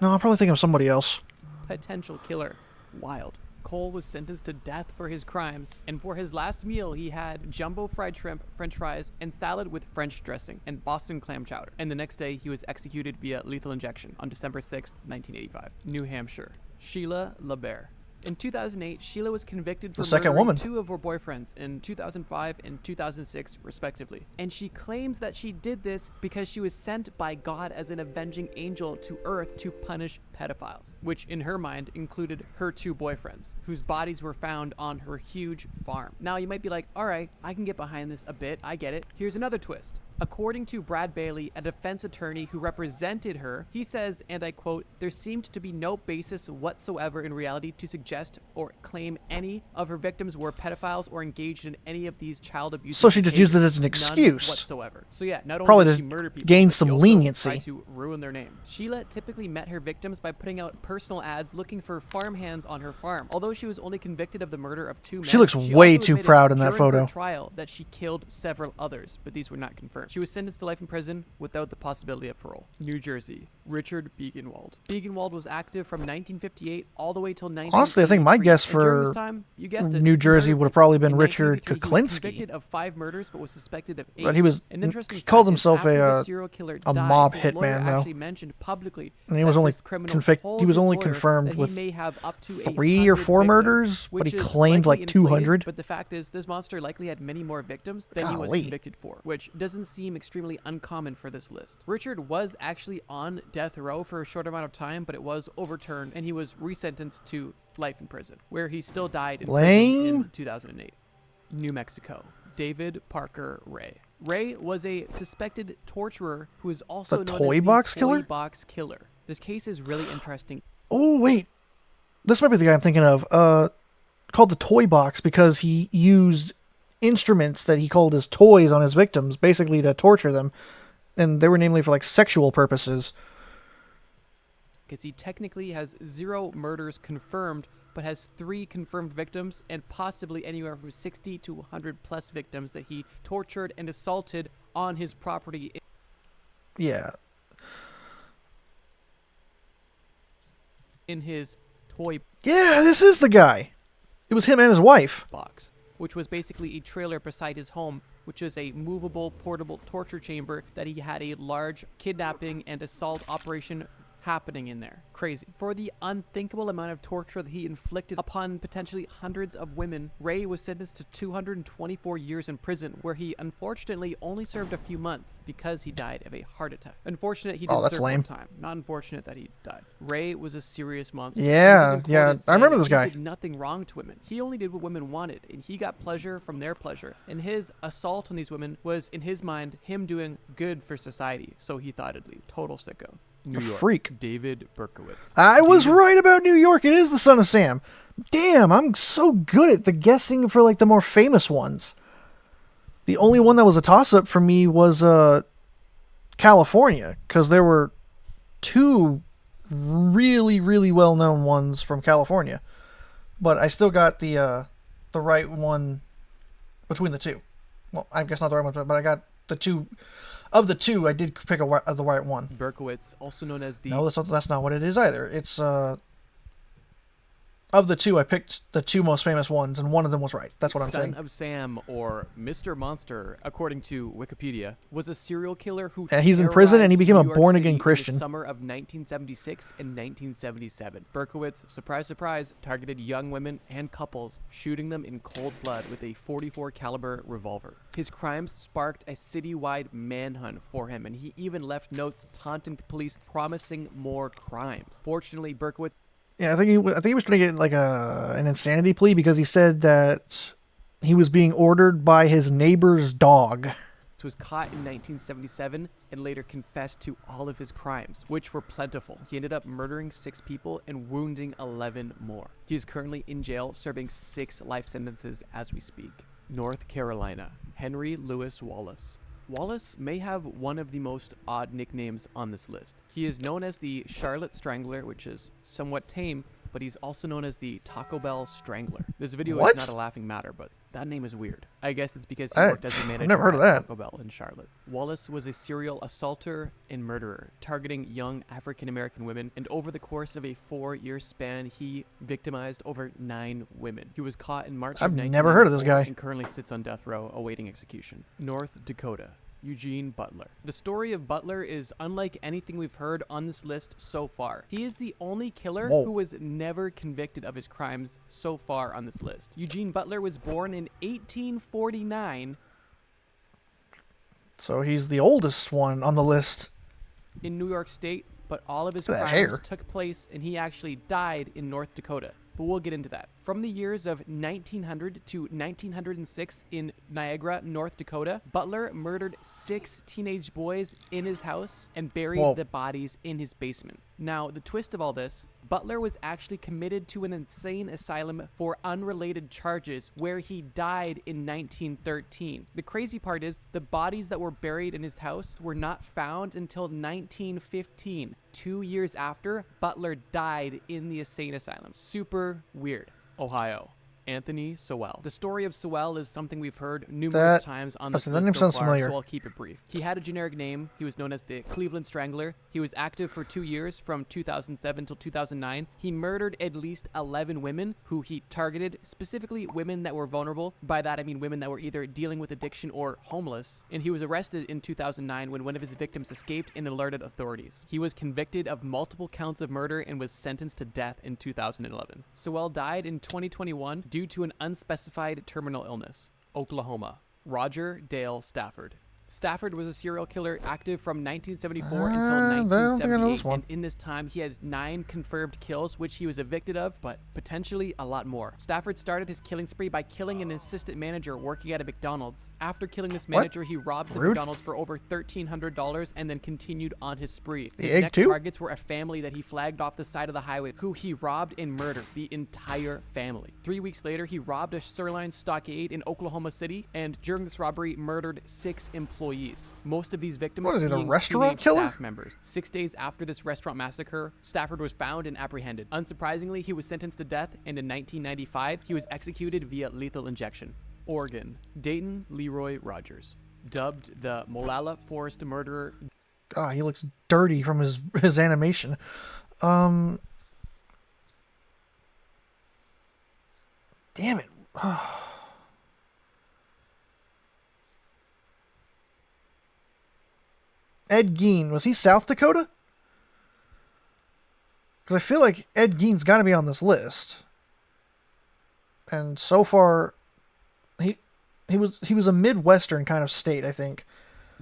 A: No, I'm probably thinking of somebody else.
B: Potential killer. Wild. Cole was sentenced to death for his crimes, and for his last meal he had jumbo fried shrimp, french fries, and salad with French dressing, and Boston clam chowder. And the next day he was executed via lethal injection on December 6th, 1985. New Hampshire. Sheila LaBear. In 2008, Sheila was convicted for
A: The second
B: murdering
A: woman.
B: 2 of her boyfriends in 2005 and 2006, respectively. And she claims that she did this because she was sent by God as an avenging angel to Earth to punish pedophiles, which in her mind included her 2 boyfriends, whose bodies were found on her huge farm. Now you might be like, all right, I can get behind this a bit, I get it. Here's another twist. According to Brad Bailey, a defense attorney who represented her, he says, and I quote, "There seemed to be no basis whatsoever in reality to suggest or claim any of her victims were pedophiles or engaged in any of these child abuse."
A: So she just used it as an
B: None
A: excuse.
B: whatsoever. So yeah, not
A: Probably
B: only did
A: to
B: she murder people,
A: gain
B: but she
A: some
B: also
A: leniency.
B: tried to ruin their name. Sheila typically met her victims by putting out personal ads looking for farmhands on her farm. Although she was only convicted of the murder of 2 men,
A: She looks
B: she
A: way
B: also
A: too
B: admitted
A: proud in that
B: during her
A: photo.
B: trial that she killed several others, but these were not confirmed. She was sentenced to life in prison without the possibility of parole. New Jersey. Richard Biegenwald. Biegenwald was active from 1958 all the way till 1983.
A: Honestly, I think my guess
B: And during this
A: for
B: time, you guessed it,
A: New
B: he
A: Jersey
B: murdered
A: would have probably
B: people.
A: been
B: In
A: Richard
B: 1983, he was
A: Kuklinski.
B: convicted of 5 murders, but was suspected of 8.
A: But he was-
B: An interesting
A: he called
B: fact is
A: himself
B: after the
A: a
B: serial killer
A: a
B: died,
A: mob
B: his lawyer
A: hitman, though.
B: actually mentioned publicly
A: And he was
B: that
A: only
B: this criminal
A: convict-
B: told
A: he was
B: his
A: only
B: lawyer
A: confirmed
B: that
A: with
B: he may have up to
A: 3 or
B: 100
A: 4
B: victims,
A: murders, but
B: which
A: he
B: is
A: claimed
B: likely
A: like 200.
B: inflated, but the fact is, this monster likely had many more victims than he was
A: Golly.
B: convicted for, which doesn't seem extremely uncommon for this list. Richard was actually on death row for a short amount of time, but it was overturned, and he was resentenced to life in prison, where he still died in prison
A: Lame.
B: in 2008. New Mexico. David Parker Ray. Ray was a suspected torturer who is also
A: The
B: known
A: toy
B: as the
A: box
B: toy
A: killer?
B: box killer. This case is really interesting.
A: Oh, wait. This might be the guy I'm thinking of. Called the Toy Box because he used instruments that he called his toys on his victims, basically to torture them. and they were namely for like sexual purposes.
B: because he technically has 0 murders confirmed, but has 3 confirmed victims and possibly anywhere from 60 to 100 plus victims that he tortured and assaulted on his property
A: Yeah.
B: in his toy
A: Yeah, this is the guy. It was him and his wife.
B: box, which was basically a trailer beside his home, which is a movable, portable torture chamber that he had a large kidnapping and assault operation happening in there. Crazy. For the unthinkable amount of torture that he inflicted upon potentially hundreds of women, Ray was sentenced to 224 years in prison, where he unfortunately only served a few months because he died of a heart attack. Unfortunate he didn't
A: that's
B: serve more
A: lame.
B: time. Not unfortunate that he died. Ray was a serious monster.
A: Yeah,
B: He's even
A: yeah,
B: quoted
A: I remember
B: saying
A: this
B: he
A: guy.
B: did nothing wrong to women. He only did what women wanted, and he got pleasure from their pleasure. And his assault on these women was, in his mind, him doing good for society. So he thought it'd leave. Total sicko. New
A: A
B: York.
A: freak.
B: David Berkowitz.
A: I was
B: David-
A: right about New York. It is the Son of Sam. Damn, I'm so good at the guessing for like the more famous ones. The only one that was a toss-up for me was California, because there were 2 really, really well-known ones from California. But I still got the right one between the 2. Well, I guess not the right one, but I got the 2. Of the 2, I did pick the right one.
B: Berkowitz, also known as the
A: No, that's not what it is either. It's of the 2, I picked the 2 most famous ones, and one of them was right. That's what I'm
B: Son
A: saying.
B: of Sam, or Mr. Monster, according to Wikipedia, was a serial killer who
A: Yeah, he's in prison, and he
B: terrorized
A: became a
B: New York
A: born-again
B: City in the
A: Christian.
B: summer of 1976 and 1977. Berkowitz, surprise, surprise, targeted young women and couples, shooting them in cold blood with a .44 caliber revolver. His crimes sparked a citywide manhunt for him, and he even left notes taunting the police, promising more crimes. Fortunately, Berkowitz
A: Yeah, I think he was trying to get like an insanity plea because he said that he was being ordered by his neighbor's dog.
B: was caught in 1977 and later confessed to all of his crimes, which were plentiful. He ended up murdering 6 people and wounding 11 more. He is currently in jail serving 6 life sentences as we speak. North Carolina, Henry Louis Wallace. Wallace may have one of the most odd nicknames on this list. He is known as the Charlotte Strangler, which is somewhat tame, but he's also known as the Taco Bell Strangler. This video
A: What?
B: is not a laughing matter, but that name is weird. I guess it's because he
A: I-
B: worked as a manager
A: I've never heard of
B: at
A: that.
B: Taco Bell in Charlotte. Wallace was a serial assaulter and murderer, targeting young African-American women, and over the course of a 4-year span, he victimized over 9 women. He was caught in March
A: I've
B: of
A: never heard of this
B: 1994
A: guy.
B: and currently sits on death row awaiting execution. North Dakota. Eugene Butler. The story of Butler is unlike anything we've heard on this list so far. He is the only killer
A: Whoa.
B: who was never convicted of his crimes so far on this list. Eugene Butler was born in 1849
A: So he's the oldest one on the list.
B: in New York State, but all of his
A: Look at that
B: crimes
A: hair.
B: took place and he actually died in North Dakota. But we'll get into that. From the years of 1900 to 1906 in Niagara, North Dakota, Butler murdered 6 teenage boys in his house and buried
A: Whoa.
B: the bodies in his basement. Now, the twist of all this, Butler was actually committed to an insane asylum for unrelated charges where he died in 1913. The crazy part is the bodies that were buried in his house were not found until 1915. 2 years after, Butler died in the insane asylum. Super weird. Ohio. Anthony Sewell. The story of Sewell is something we've heard numerous times on this
A: that
B: list
A: name
B: so
A: sounds
B: far,
A: familiar.
B: so I'll keep it brief. He had a generic name. He was known as the Cleveland Strangler. He was active for 2 years, from 2007 till 2009. He murdered at least 11 women who he targeted, specifically women that were vulnerable. By that, I mean women that were either dealing with addiction or homeless. And he was arrested in 2009 when one of his victims escaped and alerted authorities. He was convicted of multiple counts of murder and was sentenced to death in 2011. Sewell died in 2021 due to an unspecified terminal illness. Oklahoma. Roger Dale Stafford. Stafford was a serial killer active from 1974 until
A: I don't think I know this
B: 1978,
A: one.
B: and in this time he had 9 confirmed kills, which he was evicted of, but potentially a lot more. Stafford started his killing spree by killing an assistant manager working at a McDonald's. After killing this
A: What?
B: manager, he robbed the
A: Rude.
B: McDonald's for over $1,300 and then continued on his spree.
A: The
B: His
A: egg
B: next
A: too?
B: targets were a family that he flagged off the side of the highway, who he robbed and murdered the entire family. 3 weeks later, he robbed a sirloin stockade in Oklahoma City, and during this robbery, murdered 6 employees. employees. Most of these victims
A: What is he, the
B: being
A: restaurant
B: teenage
A: killer?
B: staff members. 6 days after this restaurant massacre, Stafford was found and apprehended. Unsurprisingly, he was sentenced to death, and in 1995, he was executed via lethal injection. Oregon. Dayton Leroy Rogers. Dubbed the Molalla Forest Murderer.
A: God, he looks dirty from his animation. Damn it. Ed Gein, was he South Dakota? Because I feel like Ed Gein's got to be on this list. And so far, he was a Midwestern kind of state, I think.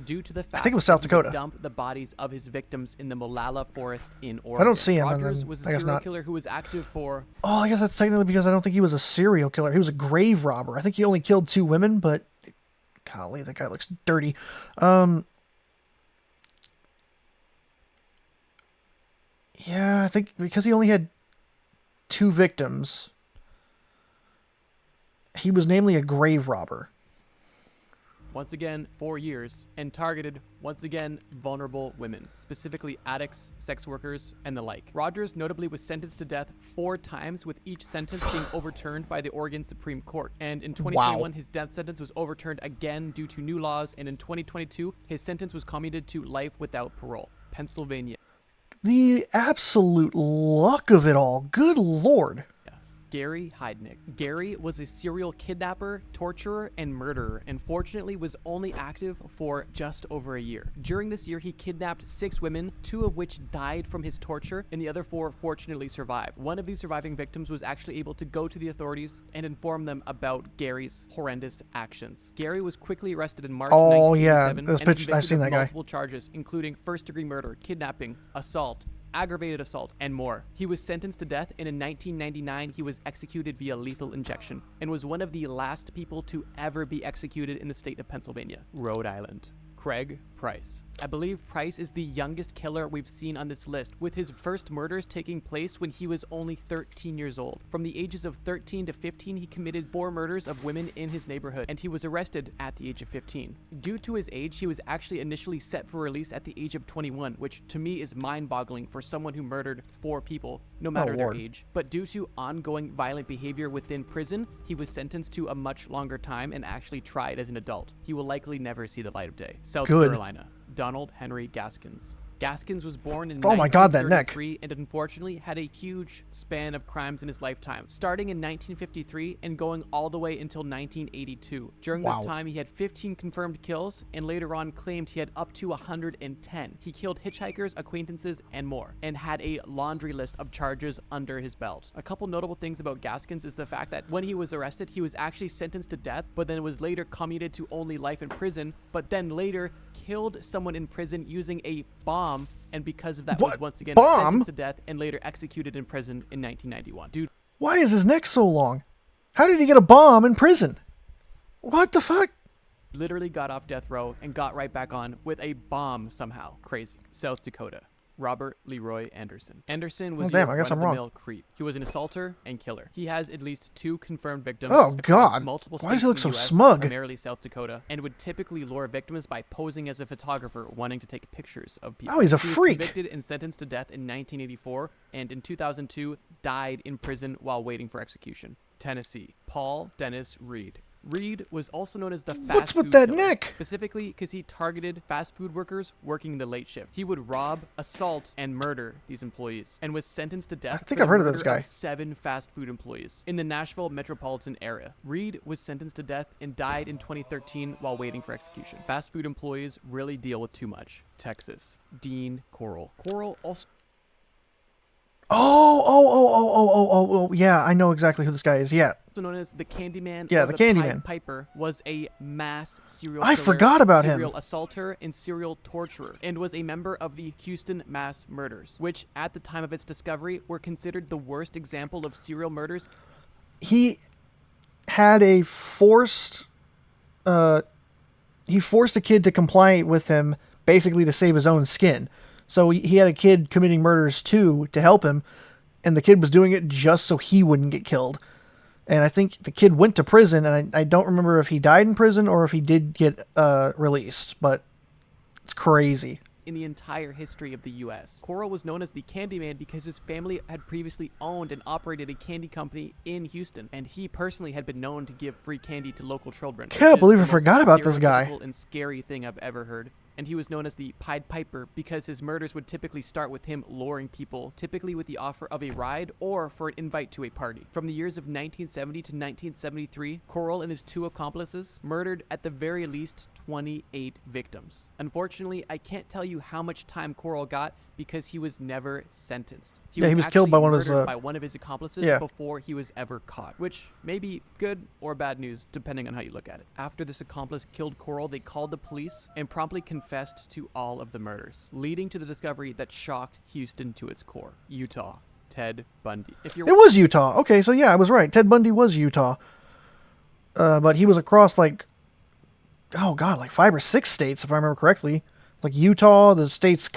B: Due to the fact
A: think it was
B: that
A: South
B: he would
A: Dakota.
B: dump the bodies of his victims in the Molalla Forest in Oregon.
A: I don't see him, and
B: Rogers
A: then
B: was
A: I
B: a
A: guess
B: serial
A: not.
B: killer who was active for
A: Oh, I guess that's technically because I don't think he was a serial killer. He was a grave robber. I think he only killed 2 women, but golly, that guy looks dirty. Yeah, I think because he only had 2 victims, he was namely a grave robber.
B: once again 4 years and targeted once again vulnerable women, specifically addicts, sex workers, and the like. Rogers notably was sentenced to death 4 times, with each sentence being overturned by the Oregon Supreme Court. And in 2021, his death sentence was overturned again due to new laws, and in 2022, his sentence was commuted to life without parole. Pennsylvania.
A: The absolute luck of it all. Good Lord.
B: Gary Heidnik. Gary was a serial kidnapper, torturer, and murderer, and fortunately was only active for just over a year. During this year, he kidnapped 6 women, 2 of which died from his torture, and the other 4 fortunately survived. One of these surviving victims was actually able to go to the authorities and inform them about Gary's horrendous actions. Gary was quickly arrested in March 1987
A: this
B: and
A: bitch,
B: convicted
A: I've seen
B: of
A: that guy.
B: multiple charges, including first-degree murder, kidnapping, assault, aggravated assault, and more. He was sentenced to death, and in 1999 he was executed via lethal injection and was one of the last people to ever be executed in the state of Pennsylvania. Rhode Island. Craig Price. I believe Price is the youngest killer we've seen on this list, with his first murders taking place when he was only 13 years old. From the ages of 13 to 15, he committed 4 murders of women in his neighborhood, and he was arrested at the age of 15. Due to his age, he was actually initially set for release at the age of 21, which to me is mind-boggling for someone who murdered 4 people, no matter their
A: Lord.
B: age. But due to ongoing violent behavior within prison, he was sentenced to a much longer time and actually tried as an adult. He will likely never see the light of day. South
A: Good.
B: Carolina. Donald Henry Gaskins. Gaskins was born in
A: Oh my God, that neck.
B: 1933 and unfortunately had a huge span of crimes in his lifetime, starting in 1953 and going all the way until 1982. During
A: Wow.
B: this time, he had 15 confirmed kills and later on claimed he had up to 110. He killed hitchhikers, acquaintances, and more, and had a laundry list of charges under his belt. A couple notable things about Gaskins is the fact that when he was arrested, he was actually sentenced to death, but then was later commuted to only life in prison, but then later killed someone in prison using a bomb, and because of that was
A: What?
B: once again
A: Bomb?
B: sentenced to death and later executed in prison in 1991. Dude
A: Why is his neck so long? How did he get a bomb in prison? What the fuck?
B: literally got off death row and got right back on with a bomb somehow. Crazy. South Dakota. Robert Leroy Anderson. Anderson was
A: Oh, damn,
B: your
A: I guess I'm wrong.
B: run-of-the-mill creep. He was an assaulter and killer. He has at least 2 confirmed victims.
A: Oh,
B: across
A: God.
B: multiple
A: Why does
B: states
A: he look
B: in
A: so
B: the US,
A: smug?
B: Primarily South Dakota, and would typically lure victims by posing as a photographer wanting to take pictures of people.
A: Oh, he's a
B: He was
A: freak.
B: convicted and sentenced to death in 1984, and in 2002 died in prison while waiting for execution. Tennessee. Paul Dennis Reed. Reed was also known as the fast
A: What's with
B: food
A: that
B: killer,
A: neck?
B: specifically because he targeted fast food workers working the late shift. He would rob, assault, and murder these employees, and was sentenced to death.
A: I think
B: for
A: I've
B: the
A: heard of this
B: murder
A: guy.
B: 7 fast food employees in the Nashville metropolitan area. Reed was sentenced to death and died in 2013 while waiting for execution. Fast food employees really deal with too much. Texas. Dean Coral. Coral also
A: Yeah, I know exactly who this guy is. Yeah.
B: known as the Candyman.
A: Yeah,
B: or
A: the
B: Pied
A: Candyman.
B: Piper was a mass serial
A: I
B: killer,
A: forgot about him.
B: serial assaulter, and serial torturer, and was a member of the Houston mass murders, which at the time of its discovery were considered the worst example of serial murders.
A: He had a forced he forced a kid to comply with him basically to save his own skin. So he had a kid committing murders too to help him, and the kid was doing it just so he wouldn't get killed. And I think the kid went to prison, and I don't remember if he died in prison or if he did get released, but it's crazy.
B: In the entire history of the U.S. Coral was known as the Candyman because his family had previously owned and operated a candy company in Houston, and he personally had been known to give free candy to local children.
A: Can't believe I forgot about this guy.
B: Stereotypical and scary thing I've ever heard. And he was known as the Pied Piper because his murders would typically start with him luring people, typically with the offer of a ride or for an invite to a party. From the years of 1970 to 1973, Coral and his 2 accomplices murdered at the very least 28 victims. Unfortunately, I can't tell you how much time Coral got because he was never sentenced.
A: He was killed by one of his
B: accomplices before he was ever caught, which may be good or bad news depending on how you look at it. After this accomplice killed Coral, they called the police and promptly confessed to all of the murders, leading to the discovery that shocked Houston to its core: Utah. Ted Bundy.
A: It was Utah. Okay, so yeah, I was right. Ted Bundy was Utah. But he was across like 5 or 6 states, if I remember correctly. Like Utah, the states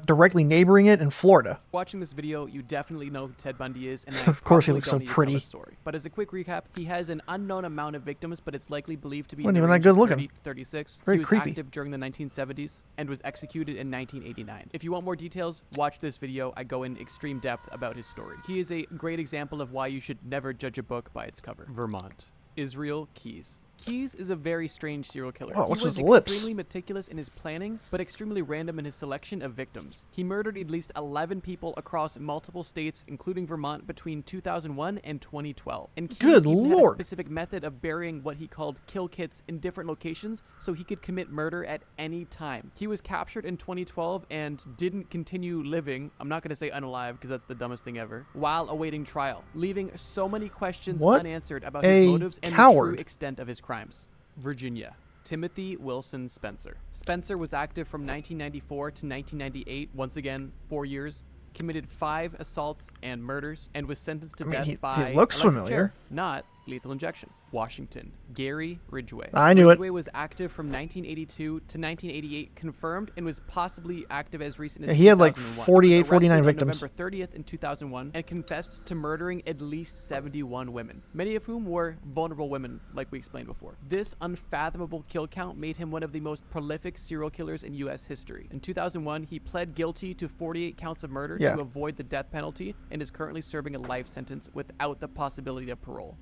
A: directly neighboring it, and Florida.
B: Watching this video, you definitely know who Ted Bundy is, and I
A: of course he
B: probably
A: looks
B: don't
A: so
B: need to tell
A: pretty.
B: the story. But as a quick recap, he has an unknown amount of victims, but it's likely believed to be
A: Wasn't
B: in the
A: even that
B: range
A: good
B: of
A: looking.
B: 30 to 36.
A: Very
B: he was
A: creepy.
B: active during the 1970s and was executed in 1989. If you want more details, watch this video. I go in extreme depth about his story. He is a great example of why you should never judge a book by its cover. Vermont. Israel Keys. Keys is a very strange serial killer.
A: Wow, what's
B: he was
A: his lips?
B: extremely meticulous in his planning, but extremely random in his selection of victims. He murdered at least 11 people across multiple states, including Vermont, between 2001 and 2012. And Keys
A: Good
B: even had a
A: Lord.
B: specific method of burying what he called kill kits in different locations so he could commit murder at any time. He was captured in 2012 and didn't continue living, I'm not going to say unalive because that's the dumbest thing ever, while awaiting trial, leaving so many questions
A: What
B: unanswered about
A: a
B: his motives and the
A: coward.
B: true extent of his crimes. Virginia. Timothy Wilson Spencer. Spencer was active from 1994 to 1998, once again, 4 years, committed 5 assaults and murders, and was sentenced to death
A: he
B: by
A: looks
B: electric
A: familiar.
B: chair, not lethal injection. Washington. Gary Ridgway.
A: I knew it.
B: Ridgway was active from 1982 to 1988, confirmed, and was possibly active as recent as
A: Yeah, he had like
B: 2001.
A: 48,
B: He was
A: 49
B: arrested on
A: victims.
B: November 30th in 2001 and confessed to murdering at least 71 women, many of whom were vulnerable women, like we explained before. This unfathomable kill count made him one of the most prolific serial killers in U.S. history. In 2001, he pled guilty to 48 counts of murder to avoid the death penalty and is currently serving a life sentence without the possibility of parole.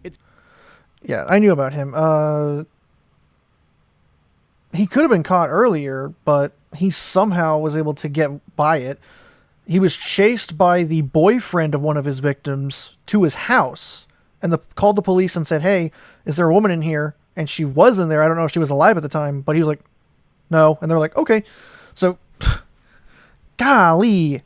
A: Yeah, I knew about him. He could have been caught earlier, but he somehow was able to get by it. He was chased by the boyfriend of one of his victims to his house and called the police and said, "Hey, is there a woman in here?" And she was in there. I don't know if she was alive at the time, but he was like, "No." And they're like, "Okay." So, golly.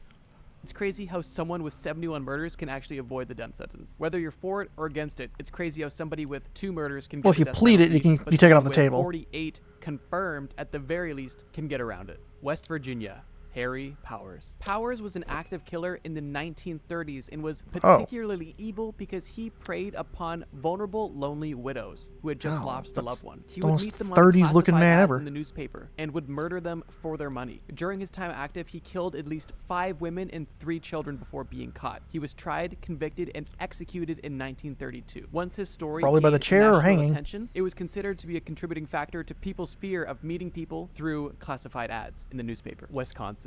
B: It's crazy how someone with 71 murders can actually avoid the death sentence. Whether you're for it or against it, it's crazy how somebody with 2 murders can get
A: Well, if
B: the
A: you
B: death
A: plead it,
B: penalty,
A: you can
B: but
A: be taken off
B: somebody
A: the
B: with
A: table.
B: 48 confirmed, at the very least, can get around it. West Virginia. Harry Powers. Powers was an active killer in the 1930s and was particularly evil because he preyed upon vulnerable, lonely widows who had just lost a loved one. He would
A: most
B: meet them on
A: 30s looking
B: classified
A: man
B: ads
A: ever.
B: in the newspaper and would murder them for their money. During his time active, he killed at least 5 women and 3 children before being caught. He was tried, convicted, and executed in 1932. Once his story
A: Probably by the
B: gained
A: chair or
B: national
A: hanging.
B: attention, it was considered to be a contributing factor to people's fear of meeting people through classified ads in the newspaper. Wisconsin.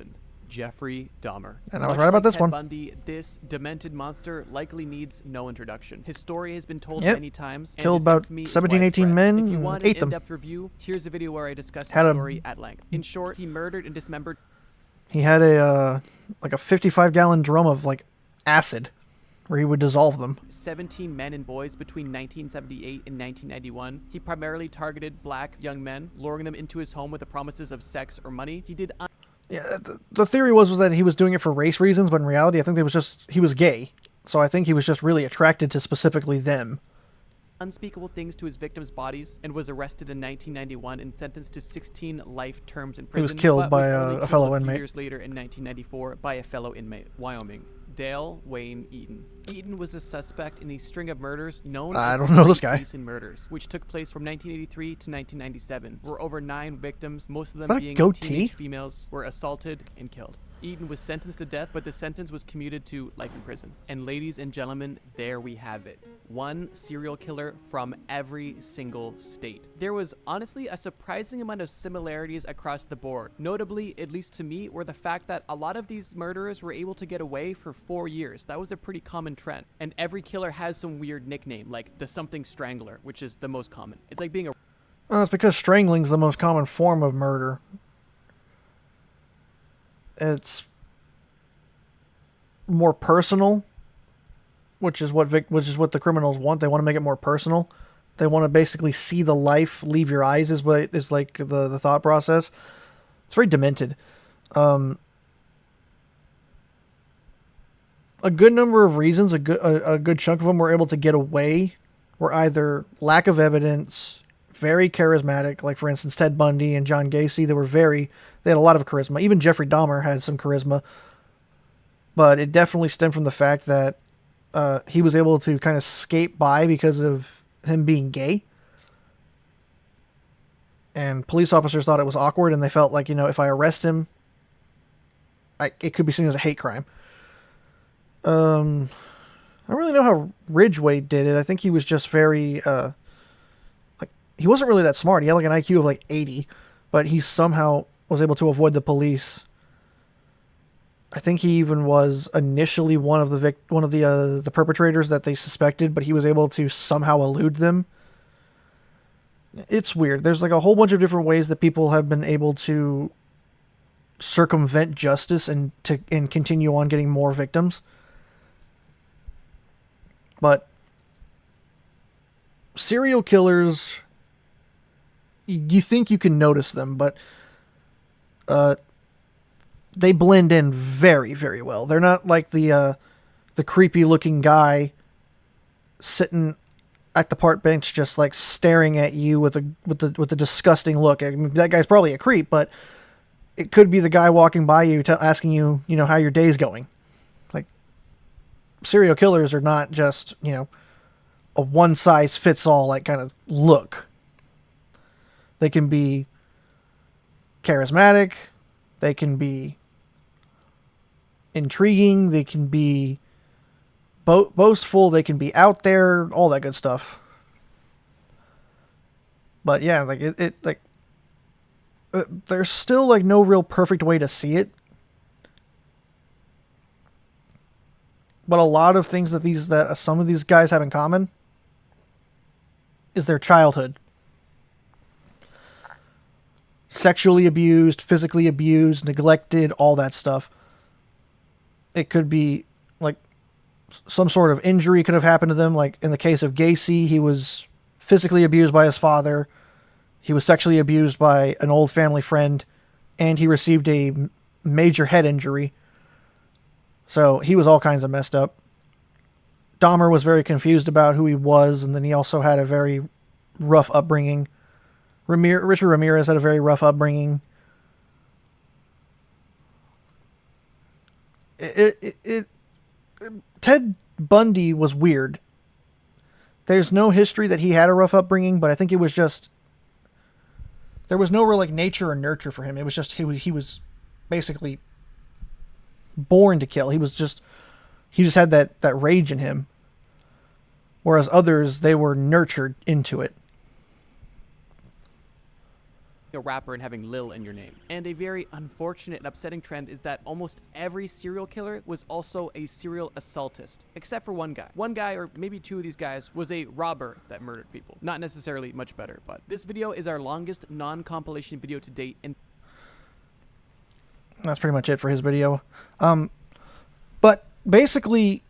B: Jeffrey Dahmer.
A: And I was
B: Much
A: right about
B: like
A: this
B: Ted
A: one.
B: Bundy, this demented monster likely needs no introduction. His story has been told
A: Yep.
B: many times. And
A: Killed
B: his
A: about
B: infamy is
A: 17, 18
B: widespread.
A: men
B: If you
A: and
B: want
A: ate
B: an
A: them.
B: in-depth review, here's a video where I discuss
A: Had
B: his
A: a-
B: story at length. In short, he murdered and dismembered.
A: He had a 55-gallon drum of like acid where he would dissolve them.
B: 17 men and boys between 1978 and 1991. He primarily targeted black young men, luring them into his home with the promises of sex or money. He did
A: Yeah, the theory was that he was doing it for race reasons, but in reality, I think he was gay. So I think he was just really attracted to specifically them.
B: unspeakable things to his victims' bodies and was arrested in 1991 and sentenced to 16 life terms in
A: He was
B: prison.
A: killed
B: but
A: by
B: only
A: a
B: killed
A: fellow
B: few
A: inmate.
B: years later in 1994 by a fellow inmate. Wyoming. Dale Wayne Eaton. Eaton was a suspect in a string of murders known
A: I
B: as
A: don't
B: the
A: know this
B: Great
A: guy.
B: Basin murders, which took place from 1983 to 1997, where over 9 victims, most of
A: Is
B: them
A: that a
B: being
A: goatee?
B: teenage females, were assaulted and killed. Eaton was sentenced to death, but the sentence was commuted to life in prison. And ladies and gentlemen, there we have it. One serial killer from every single state. There was honestly a surprising amount of similarities across the board. Notably, at least to me, were the fact that a lot of these murderers were able to get away for 4 years. That was a pretty common trend. And every killer has some weird nickname, like the something strangler, which is the most common. It's like being a
A: Well, it's because strangling's the most common form of murder. It's more personal, which is what the criminals want. They want to make it more personal. They want to basically see the life leave your eyes. Is what is like the thought process. It's very demented. A good number of reasons, a good chunk of them were able to get away, were either lack of evidence, very charismatic, like for instance Ted Bundy and John Gacy. They had a lot of charisma. Even Jeffrey Dahmer had some charisma, but it definitely stemmed from the fact that he was able to kind of skate by because of him being gay. And police officers thought it was awkward, and they felt like, if I arrest him, it could be seen as a hate crime. I don't really know how Ridgway did it. I think he was just very, he wasn't really that smart. He had like an IQ of like 80, but he somehow was able to avoid the police. I think he even was initially one of the perpetrators that they suspected, but he was able to somehow elude them. It's weird. There's like a whole bunch of different ways that people have been able to circumvent justice and continue on getting more victims. But serial killers, you think you can notice them, but they blend in very, very well. They're not like the creepy looking guy sitting at the park bench just like staring at you with a disgusting look. I mean, that guy's probably a creep, but it could be the guy walking by you asking you, how your day's going. Like, serial killers are not just, a one size fits all like kind of look. They can be charismatic, they can be intriguing, they can be boastful, they can be out there, all that good stuff. But yeah, like there's still like no real perfect way to see it. But a lot of things that some of these guys have in common is their childhood. Sexually abused, physically abused, neglected, all that stuff. It could be like some sort of injury could have happened to them. Like in the case of Gacy, he was physically abused by his father. He was sexually abused by an old family friend, and he received a major head injury. So he was all kinds of messed up. Dahmer was very confused about who he was, and then he also had a very rough upbringing. Richard Ramirez had a very rough upbringing. Ted Bundy was weird. There's no history that he had a rough upbringing, but I think it was just there was no real like nature or nurture for him. It was just he was basically born to kill. He just had that rage in him. Whereas others, they were nurtured into it.
B: A rapper and having Lil in your name. And a very unfortunate and upsetting trend is that almost every serial killer was also a serial assaultist, except for one guy. One guy, or maybe two of these guys, was a robber that murdered people. Not necessarily much better, but this video is our longest non-compilation video to date, and
A: that's pretty much it for his video. But basically,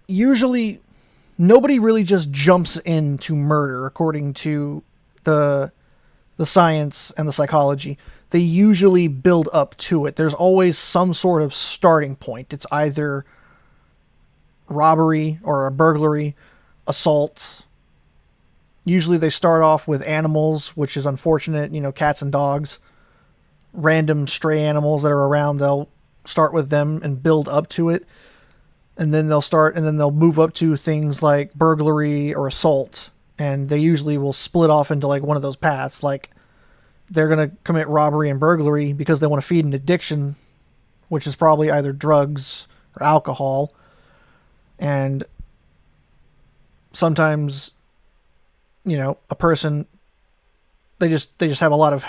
A: usually nobody really just jumps into murder according to the science and the psychology. They usually build up to it. There's always some sort of starting point. It's either robbery or a burglary, assault. Usually they start off with animals, which is unfortunate, cats and dogs. Random stray animals that are around, they'll start with them and build up to it. And then they'll move up to things like burglary or assault. And they usually will split off into like one of those paths. Like they're going to commit robbery and burglary because they want to feed an addiction, which is probably either drugs or alcohol. And sometimes, a person, they just have a lot of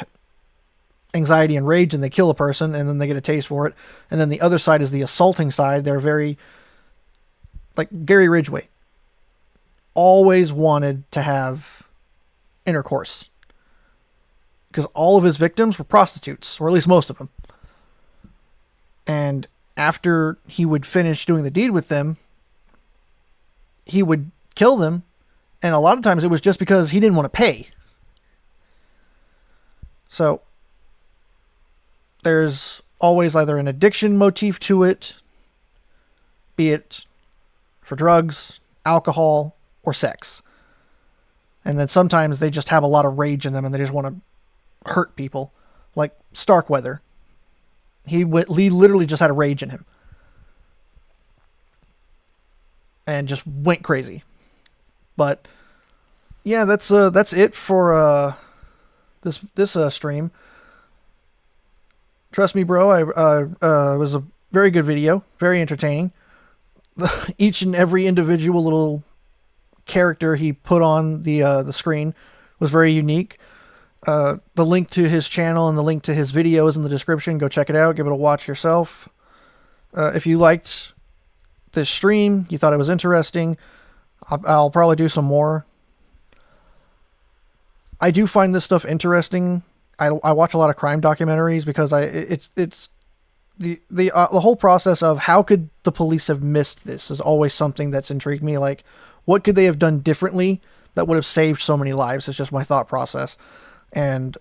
A: anxiety and rage and they kill a person and then they get a taste for it. And then the other side is the assaulting side. They're very, like Gary Ridgway, always wanted to have intercourse because all of his victims were prostitutes, or at least most of them. And after he would finish doing the deed with them, he would kill them. And a lot of times it was just because he didn't want to pay. So there's always either an addiction motif to it, be it for drugs, alcohol, or sex. And then sometimes they just have a lot of rage in them and they just want to hurt people. Like Starkweather. He literally just had a rage in him. And just went crazy. But yeah, that's it for this stream. Trust me, bro. It was a very good video, very entertaining. Each and every individual little character he put on the screen was very unique. The link to his channel and the link to his video is in the description. Go check it out. Give it a watch yourself. If you liked this stream, you thought it was interesting, I'll probably do some more. I do find this stuff interesting. I watch a lot of crime documentaries because it's the whole process of how could the police have missed this is always something that's intrigued me. Like, what could they have done differently that would have saved so many lives? It's just my thought process. And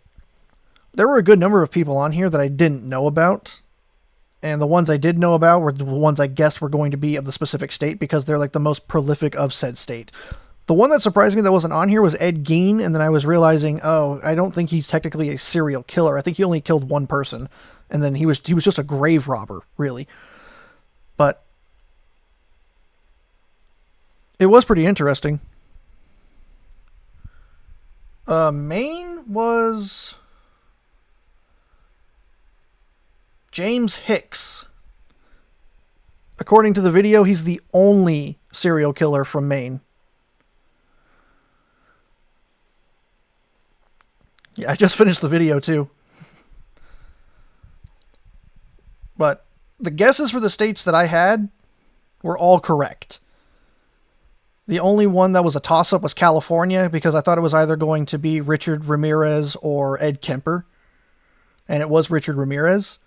A: there were a good number of people on here that I didn't know about. And the ones I did know about were the ones I guessed were going to be of the specific state because they're like the most prolific of said state. The one that surprised me that wasn't on here was Ed Gein, and then I was realizing, I don't think he's technically a serial killer. I think he only killed one person, and then he was just a grave robber, really. But it was pretty interesting. Maine was James Hicks. According to the video, he's the only serial killer from Maine. Yeah, I just finished the video too. But the guesses for the states that I had were all correct. The only one that was a toss-up was California because I thought it was either going to be Richard Ramirez or Ed Kemper. And it was Richard Ramirez.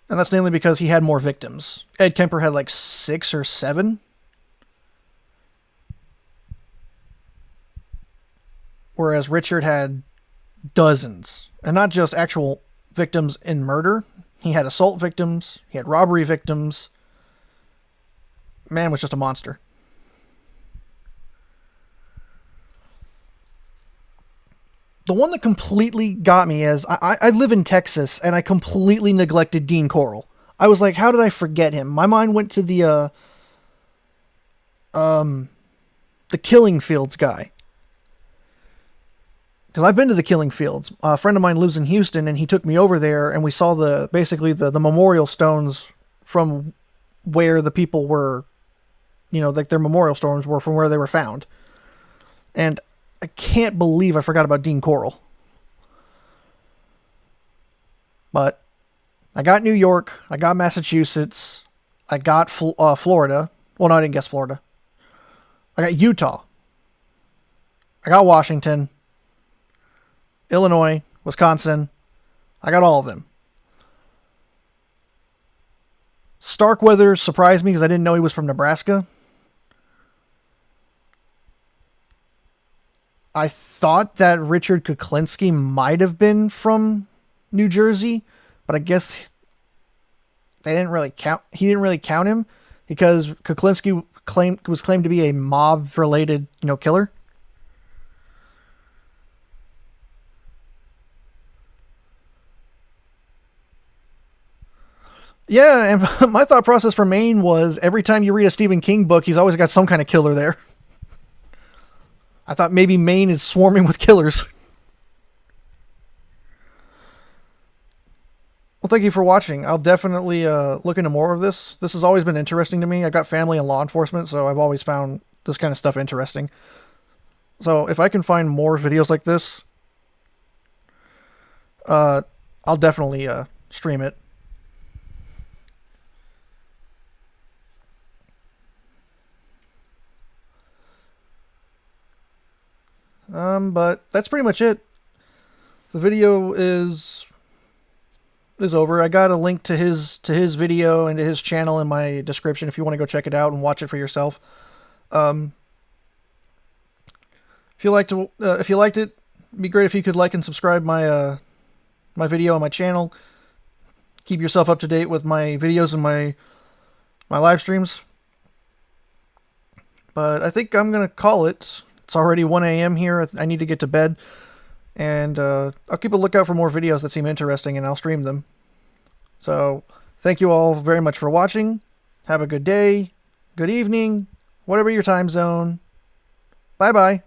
A: And that's mainly because he had more victims. Ed Kemper had like 6 or 7. Whereas Richard had dozens. And not just actual victims in murder. He had assault victims. He had robbery victims. Man was just a monster. The one that completely got me is, I live in Texas, and I completely neglected Dean Corll. I was like, how did I forget him? My mind went to the Killing Fields guy. Because I've been to the Killing Fields. A friend of mine lives in Houston, and he took me over there, and we saw basically the memorial stones from where the people were, like their memorial stones were from where they were found. And I can't believe I forgot about Dean Corll. But I got New York, I got Massachusetts, I got Florida. Well, no, I didn't guess Florida. I got Utah. I got Washington, Illinois, Wisconsin. I got all of them. Starkweather surprised me because I didn't know he was from Nebraska. I thought that Richard Kuklinski might have been from New Jersey, but I guess they didn't really count. He didn't really count him because Kuklinski was claimed to be a mob-related, killer. Yeah, and my thought process for Maine was every time you read a Stephen King book, he's always got some kind of killer there. I thought maybe Maine is swarming with killers. Well, thank you for watching. I'll definitely look into more of this. This has always been interesting to me. I've got family in law enforcement, so I've always found this kind of stuff interesting. So if I can find more videos like this, I'll definitely stream it. But that's pretty much it. The video is over. I got a link to his video and to his channel in my description if you want to go check it out and watch it for yourself. If you liked it, it'd be great if you could like and subscribe my my video on my channel. Keep yourself up to date with my videos and my live streams. But I think I'm gonna call it. It's already 1 a.m. here. I need to get to bed. And I'll keep a lookout for more videos that seem interesting, and I'll stream them. So, thank you all very much for watching. Have a good day, good evening, whatever your time zone. Bye-bye.